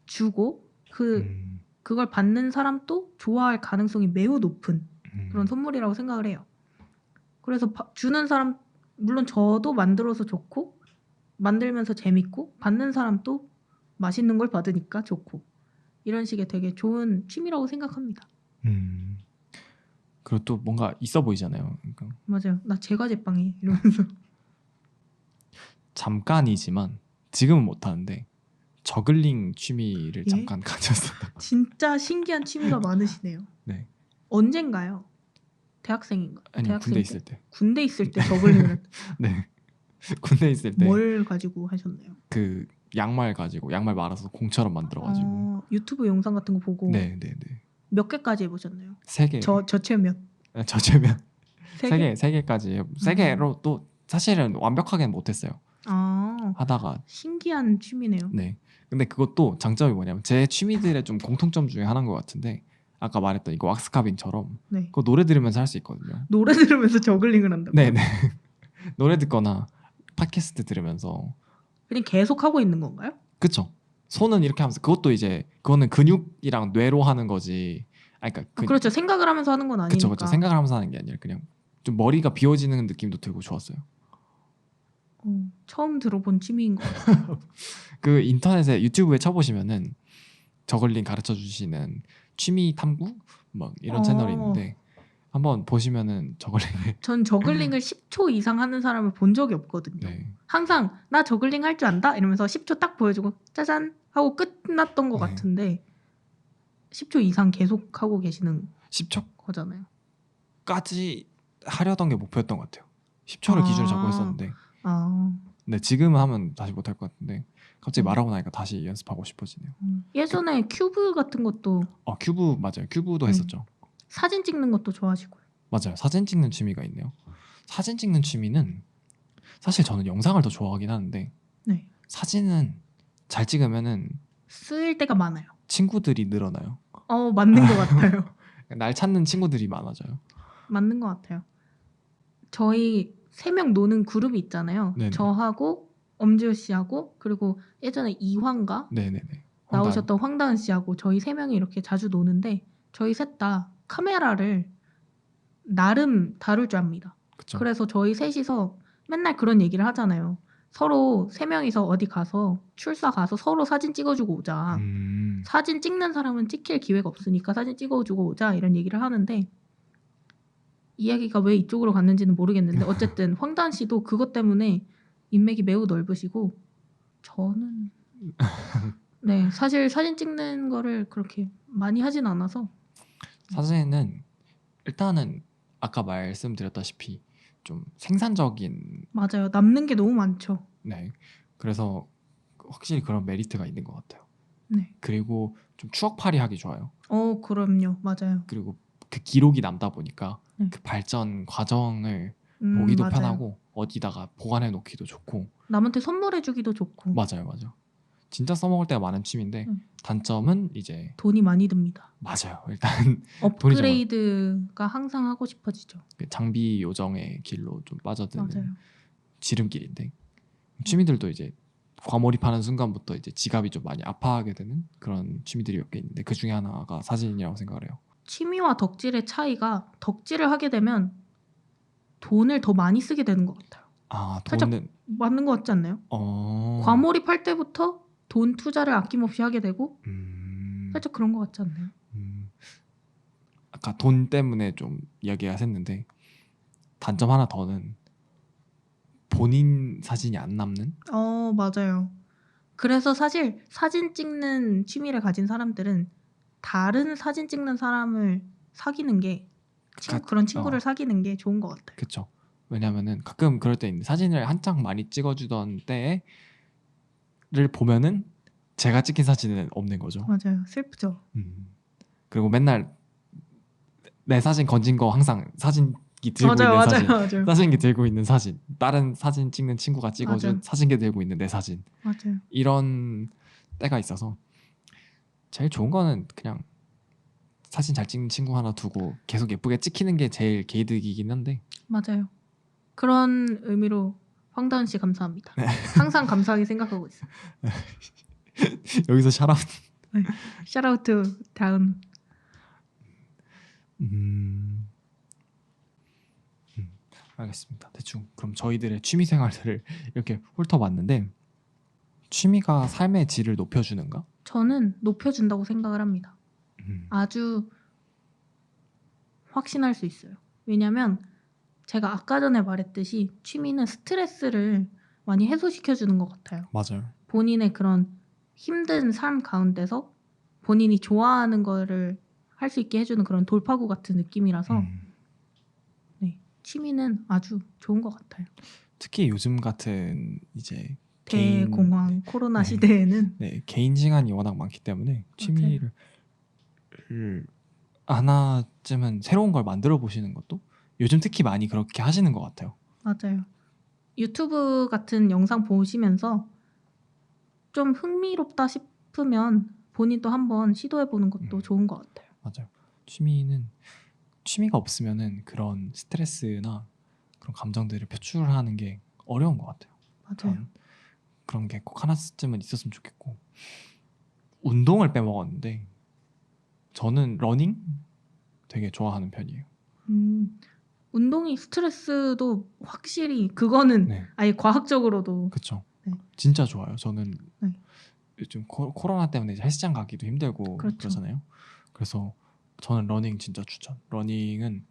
주고 그걸 받는 사람도 좋아할 가능성이 매우 높은 그런 선물이라고 생각을 해요. 그래서 주는 사람 물론 저도 만들어서 좋고 만들면서 재밌고 받는 사람도 맛있는 걸 받으니까 좋고 이런 식의 되게 좋은 취미라고 생각합니다. 그리고 또 뭔가 있어 보이잖아요. 그러니까 맞아요. 나 제과제빵해 이러면서 잠깐이지만 지금은 못 하는데 저글링 취미를 예? 잠깐 가졌어요. 진짜 신기한 취미가 많으시네요. 네. 언젠가요? 대학생인가? 아니 대학생 군대 때? 있을 때. 군대 있을 때 저글링을 네. 군대 있을 때 뭘 가지고 하셨나요? 그 양말 가지고 양말 말아서 공처럼 만들어 가지고 유튜브 영상 같은 거 보고 네, 네, 네. 몇 개까지 해보셨나요? 세 개. 저체면 저체면 세 세 개? 개, 세 개까지 세 개로 또 사실은 완벽하게는 못했어요. 하다가 신기한 취미네요. 네. 근데 그것도 장점이 뭐냐면 제 취미들의 좀 공통점 중에 하나인 것 같은데 아까 말했던 이거 왁스카빙처럼 네. 그거 노래 들으면서 할 수 있거든요. 노래 들으면서 저글링을 한다고요? 네, 네. 노래 듣거나 팟캐스트 들으면서 그냥 계속 하고 있는 건가요? 그쵸. 손은 이렇게 하면서 그것도 이제 그거는 근육이랑 뇌로 하는 거지. 그러니까 그렇죠. 생각을 하면서 하는 건 아니니까. 그쵸, 그쵸. 생각을 하면서 하는 게 아니라 그냥 좀 머리가 비워지는 느낌도 들고 좋았어요. 처음 들어본 취미인 것 같아요. 그 인터넷에 유튜브에 쳐보시면은 저글링 가르쳐 주시는 취미 탐구 막 이런 채널이 있는데 한번 보시면은 저글링을 전 저글링을 10초 이상 하는 사람을 본 적이 없거든요. 네. 항상 나 저글링 할 줄 안다 이러면서 10초 딱 보여주고 짜잔 하고 끝났던 것 네. 같은데 10초 이상 계속 하고 계시는 10초까지 거잖아요. 하려던 게 목표였던 것 같아요. 10초를 기준으로 잡고 했었는데 근데 지금은 하면 다시 못할 것 같은데 갑자기 말하고 나니까 다시 연습하고 싶어지네요. 예전에 큐브 같은 것도 큐브 맞아요. 큐브도 했었죠. 사진 찍는 것도 좋아하시고요. 맞아요. 사진 찍는 취미가 있네요. 사진 찍는 취미는 사실 저는 영상을 더 좋아하긴 하는데 네. 사진은 잘 찍으면은 쓰일 때가 많아요. 친구들이 늘어나요. 맞는 것 같아요. 날 찾는 친구들이 많아져요. 맞는 것 같아요. 저희 3명 노는 그룹이 있잖아요. 네네. 저하고 엄지호 씨하고 그리고 예전에 이황가 네네네. 나오셨던 황다은 씨하고 저희 3명이 이렇게 자주 노는데 저희 셋 다 카메라를 나름 다룰 줄 압니다. 그쵸. 그래서 저희 셋이서 맨날 그런 얘기를 하잖아요. 서로 3명이서 어디 가서 출사 가서 서로 사진 찍어주고 오자. 사진 찍는 사람은 찍힐 기회가 없으니까 사진 찍어주고 오자 이런 얘기를 하는데 이야기가 왜 이쪽으로 갔는지는 모르겠는데 어쨌든 황다은 씨도 그것 때문에 인맥이 매우 넓으시고 저는 네 사실 사진 찍는 거를 그렇게 많이 하진 않아서 사진은 일단은 아까 말씀드렸다시피 좀 생산적인 맞아요. 남는 게 너무 많죠. 네. 그래서 확실히 그런 메리트가 있는 것 같아요. 네. 그리고 좀 추억팔이 하기 좋아요. 그럼요. 맞아요. 그리고 그 기록이 남다 보니까 네. 그 발전 과정을 보기도 맞아요. 편하고 어디다가 보관해 놓기도 좋고 남한테 선물해주기도 좋고 맞아요. 진짜 써먹을 때가 많은 취미인데 단점은 이제 돈이 많이 듭니다. 맞아요. 일단 업그레이드가 항상 하고 싶어지죠. 장비 요정의 길로 좀 빠져드는 맞아요. 지름길인데 취미들도 이제 과몰입하는 순간부터 이제 지갑이 좀 많이 아파하게 되는 그런 취미들이 몇 개 있는데 그 중에 하나가 사진이라고 생각을 해요. 취미와 덕질의 차이가 덕질을 하게 되면 돈을 더 많이 쓰게 되는 것 같아요. 살짝 돈은 맞는 것 같지 않나요? 과몰입할 때부터 돈 투자를 아낌없이 하게 되고 살짝 그런 것 같지 않나요? 아까 돈 때문에 좀 이야기가 샜는데 단점 하나 더는 본인 사진이 안 남는? 맞아요. 그래서 사실 사진 찍는 취미를 가진 사람들은 다른 사진 찍는 사람을 사귀는 게 그런 친구를 사귀는 게 좋은 것 같아요. 그쵸. 왜냐면은 가끔 그럴 때 있는데 사진을 한창 많이 찍어주던 때를 보면은 제가 찍힌 사진은 없는 거죠. 맞아요. 슬프죠. 그리고 맨날 내 사진 건진 거 항상 사진기 들고 맞아요, 있는 맞아요, 사진, 맞아요. 사진기 들고 있는 사진, 다른 사진 찍는 친구가 찍어준 맞아요. 사진기 들고 있는 내 사진, 맞아요. 이런 때가 있어서 제일 좋은 거는 그냥 사진 잘 찍는 친구 하나 두고 계속 예쁘게 찍히는 게 제일 개이득이긴 한데. 맞아요. 그런 의미로 황다은 씨 감사합니다. 항상 감사하게 생각하고 있어요. 여기서 샤라웃. 네. 샤라웃 투 다은. 알겠습니다. 대충 그럼 저희들의 취미 생활들을 이렇게 훑어봤는데, 취미가 삶의 질을 높여주는가? 저는 높여준다고 생각을 합니다. 아주 확신할 수 있어요. 왜냐면 제가 아까 전에 말했듯이 취미는 스트레스를 많이 해소시켜주는 것 같아요. 맞아요. 본인의 그런 힘든 삶 가운데서 본인이 좋아하는 거를 할 수 있게 해주는 그런 돌파구 같은 느낌이라서 네, 취미는 아주 좋은 것 같아요. 특히 요즘 같은 이제 대공황 코로나 네. 시대에는 개인 시간이 워낙 많기 때문에 취미를 하나쯤은 새로운 걸 만들어 보시는 것도 요즘 특히 많이 그렇게 하시는 것 같아요. 맞아요. 유튜브 같은 영상 보시면서 좀 흥미롭다 싶으면 본인도 한번 시도해보는 것도 좋은 것 같아요. 맞아요. 취미가 없으면은 그런 스트레스나 그런 감정들을 표출하는 게 어려운 것 같아요. 맞아요. 그런 게 꼭 하나쯤은 있었으면 좋겠고. 운동을 빼먹었는데 저는 러닝 되게 좋아하는 편이에요. 운동이 스트레스도 확실히 그거는 네, 아예 과학적으로도 그렇죠. 네. 진짜 좋아요. 저는 네. 요즘 코로나 때문에 이제 헬스장 가기도 힘들고 그렇죠. 그러잖아요. 그래서 저는 러닝 진짜 추천. 러닝은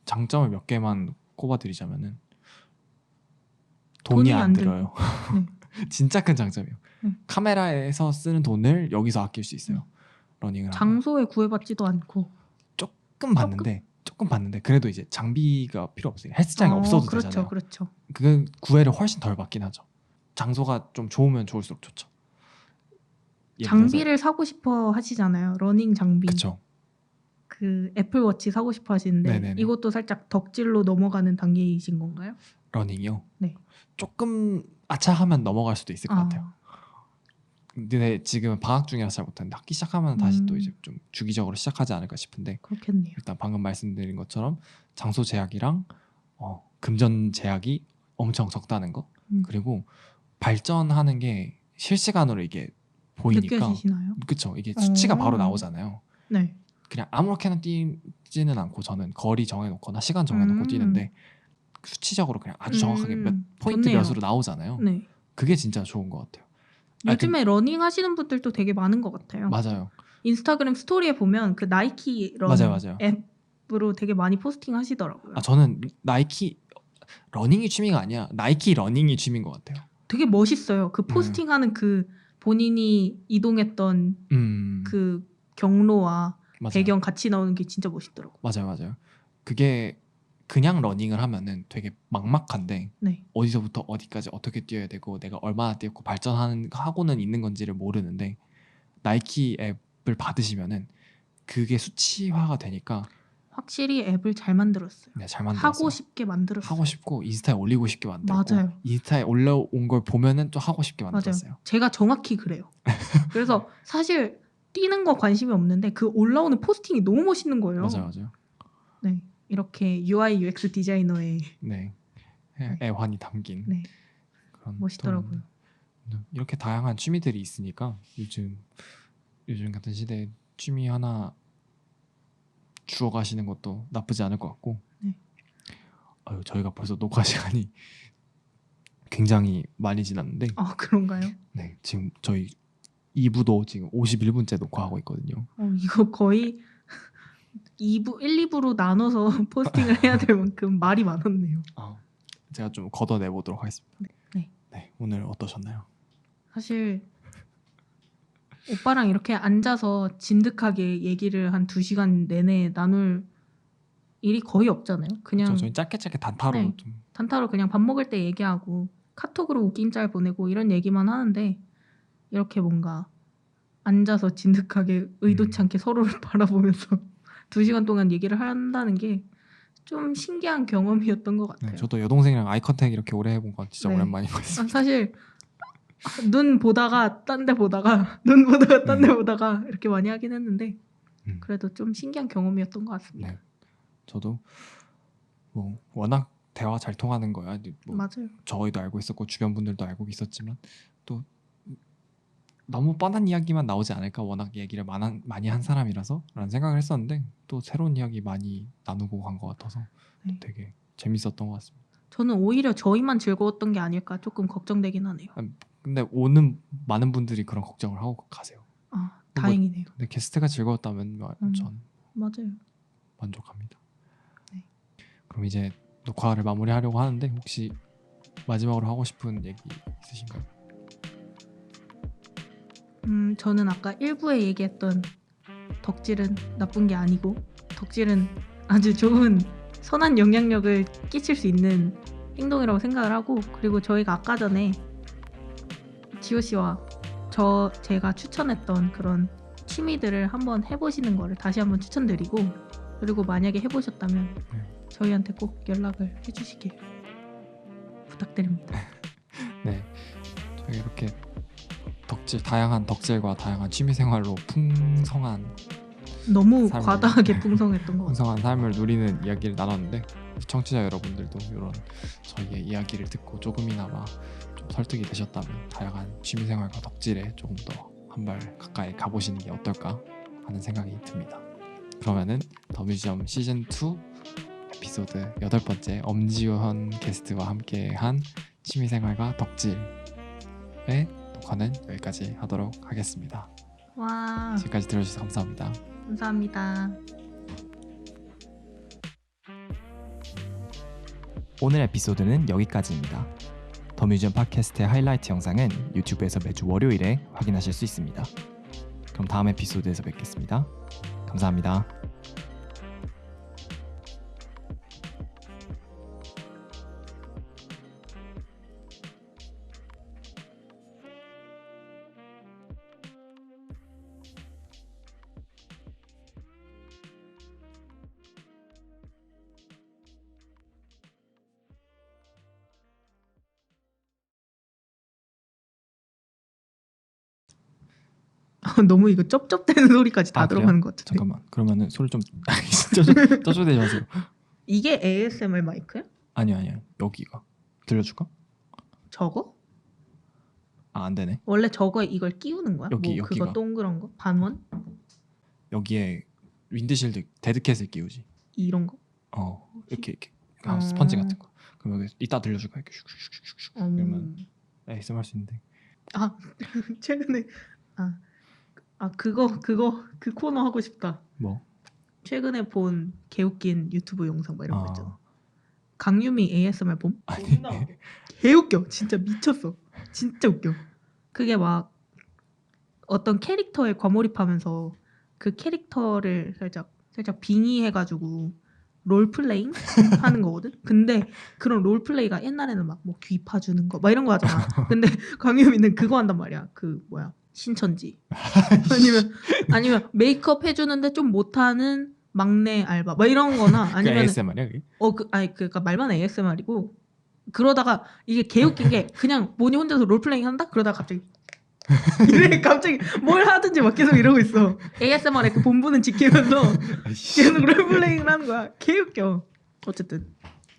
장점을 몇 개만 꼽아드리자면은 돈이 안 들어요. 네. 진짜 큰 장점이에요. 네. 카메라에서 쓰는 돈을 여기서 아낄 수 있어요. 러닝을 하면. 장소에 구애받지도 않고 조금 봤는데 그래도 이제 장비가 필요 없어요. 헬스장이 없어도 그렇죠, 되잖아요. 그렇죠. 그 구애를 훨씬 덜 받긴 하죠. 장소가 좀 좋으면 좋을수록 좋죠. 장비를 사고 싶어 하시잖아요. 러닝 장비. 그렇죠. 그 애플워치 사고 싶어 하시는데 네네네. 이것도 살짝 덕질로 넘어가는 단계이신 건가요? 러닝이요? 네. 조금 아차하면 넘어갈 수도 있을 것 같아요. 근데 지금은 방학 중이라서 잘 못하는데 학기 시작하면 다시 또 이제 좀 주기적으로 시작하지 않을까 싶은데, 그렇겠네요. 일단 방금 말씀드린 것처럼 장소 제약이랑 금전 제약이 엄청 적다는 거, 그리고 발전하는 게 실시간으로 이게 보이니까 느껴지시나요? 그쵸, 이게 수치가 바로 나오잖아요. 네. 그냥 아무렇게나 뛰지는 않고 저는 거리 정해놓거나 시간 정해놓고 뛰는데 수치적으로 그냥 아주 정확하게 몇 포인트 좋네요. 몇으로 나오잖아요. 네. 그게 진짜 좋은 것 같아요. 요즘에 러닝 하시는 분들도 되게 많은 것 같아요. 맞아요. 인스타그램 스토리에 보면 그 나이키 런 맞아요. 앱으로 되게 많이 포스팅 하시더라고요. 저는 나이키 러닝이 취미가 아니야. 나이키 러닝이 취미인 것 같아요. 되게 멋있어요. 그 포스팅하는 그 본인이 이동했던 그 경로와 맞아요. 배경 같이 나오는 게 진짜 멋있더라고요. 맞아요. 그게 그냥 러닝을 하면은 되게 막막한데 네. 어디서부터 어디까지 어떻게 뛰어야 되고 내가 얼마나 뛰었고 발전하고는 있는 건지를 모르는데 나이키 앱을 받으시면은 그게 수치화가 되니까 확실히 앱을 잘 만들었어요. 네, 잘 만들었어요. 하고 싶게 만들었어요. 하고 싶고 인스타에 올리고 싶게 만들었고, 맞아요. 인스타에 올라온 걸 보면은 또 하고 싶게 만들었어요. 맞아요. 제가 정확히 그래요. 그래서 사실 뛰는 거 관심이 없는데 그 올라오는 포스팅이 너무 멋있는 거예요. 맞아요. 네, 이렇게 UI UX 디자이너의 애환이 담긴 그런 멋있더라고요. 이렇게 다양한 취미들이 있으니까 요즘 같은 시대에 취미 하나 주워 가시는 것도 나쁘지 않을 것 같고. 저희가 벌써 녹화 시간이 굉장히 많이 지났는데. 그런가요? 네, 지금 저희 2부도 지금 51분째 녹화하고 있거든요. 이거 거의 2부, 1, 2부로 나눠서 포스팅을 해야 될 만큼 말이 많았네요. 제가 좀 걷어내 보도록 하겠습니다. 네, 오늘 어떠셨나요? 사실 오빠랑 이렇게 앉아서 진득하게 얘기를 한 2시간 내내 나눌 일이 거의 없잖아요. 그냥 저희 짧게 단타로 네. 좀 단타로 그냥 밥 먹을 때 얘기하고 카톡으로 웃김짤 보내고 이런 얘기만 하는데 이렇게 뭔가 앉아서 진득하게 의도치 않게 서로를 바라보면서 2시간 동안 얘기를 한다는 게 좀 신기한 경험이었던 것 같아요. 네, 저도 여동생이랑 아이 컨택 이렇게 오래 해본 건 진짜 네. 오랜만인 것 같습니다. 사실 눈 보다가 딴 데 보다가 눈 보다가 딴 데 네. 보다가 이렇게 많이 하긴 했는데 음. 그래도 좀 신기한 경험이었던 것 같습니다. 네. 저도 뭐 워낙 대화 잘 통하는 거야. 뭐 맞아요. 저희도 알고 있었고 주변 분들도 알고 있었지만 또 너무 뻔한 이야기만 나오지 않을까, 워낙 얘기를 많이 한 사람이라서 라는 생각을 했었는데 또 새로운 이야기 많이 나누고 간 것 같아서 네. 되게 재밌었던 것 같습니다. 저는 오히려 저희만 즐거웠던 게 아닐까 조금 걱정되긴 하네요. 근데 오는 많은 분들이 그런 걱정을 하고 가세요. 아, 다행이네요. 근데 게스트가 즐거웠다면 전 맞아요. 만족합니다. 네. 그럼 이제 녹화를 마무리하려고 하는데 혹시 마지막으로 하고 싶은 얘기 있으신가요? 저는 아까 1부에 얘기했던 덕질은 나쁜 게 아니고 덕질은 아주 좋은 선한 영향력을 끼칠 수 있는 행동이라고 생각을 하고, 그리고 저희가 아까 전에 지호 씨와 제가 추천했던 그런 취미들을 한번 해보시는 거를 다시 한번 추천드리고, 그리고 만약에 해보셨다면 저희한테 꼭 연락을 해주시길 부탁드립니다. 네, 저희 이렇게 다양한 덕질과 다양한 취미생활로 풍성한 너무 삶을- 과다하게 풍성했던 것 같아요. 풍성한 삶을 누리는 이야기를 나눴는데 청취자 여러분들도 이런 저희의 이야기를 듣고 조금이나마 좀 설득이 되셨다면 다양한 취미생활과 덕질에 조금 더 한 발 가까이 가보시는 게 어떨까 하는 생각이 듭니다. 그러면은 더 뮤지엄 시즌 2 에피소드 8번째 엄지현 게스트와 함께한 취미생활과 덕질의 녹화는 여기까지 하도록 하겠습니다. 와, 지금까지 들어주셔서 감사합니다. 감사합니다. 오늘 에피소드는 여기까지입니다. 더 뮤지엄 팟캐스트의 하이라이트 영상은 유튜브에서 매주 월요일에 확인하실 수 있습니다. 그럼 다음 에피소드에서 뵙겠습니다. 감사합니다. 너무 이거 쩝쩝대는 소리까지 다 아, 그래요? 들어가는 것 같은데. 잠깐만, 그러면은 소리 좀 쩌쩌대지 마세요. 이게 ASMR 마이크야? 아니요, 여기가 들려줄까? 저거? 아, 안 되네. 원래 저거에 이걸 끼우는 거야? 여기가. 그거 동그란 거? 반원? 여기에 윈드실드 데드캣을 끼우지. 이런 거? 이렇게 스펀지 같은 거. 그럼 여기 이따 들려줄까? 이렇게 슉슉슉슉슉 이러면 ASMR 할 수 있는데. 아 최근에 그 코너 하고 싶다. 뭐? 최근에 본 개웃긴 유튜브 영상 막 이런 거 있잖아. 아, 강유미 ASMR 봄? 아니. 개웃겨. 진짜 미쳤어. 진짜 웃겨. 그게 막 어떤 캐릭터에 과몰입하면서 그 캐릭터를 살짝 빙의해가지고 롤플레잉 하는 거거든. 근데 그런 롤플레이가 옛날에는 막 뭐 귀 파주는 거 막 이런 거 하잖아. 근데 강유미는 그거 한단 말이야. 그 뭐야, 신천지. 아니면 메이크업 해주는데 좀 못하는 막내 알바 막 이런 거나 그 아니면 ASMR이야 그게? 그러니까 말만 ASMR이고, 그러다가 이게 개웃긴 게 그냥 모니 혼자서 롤플레잉 한다? 그러다가 갑자기 이래, 갑자기 뭘 하든지 막 계속 이러고 있어. ASMR의 그 본분은 지키면서 계속 롤플레잉을 하는 거야. 개웃겨. 어쨌든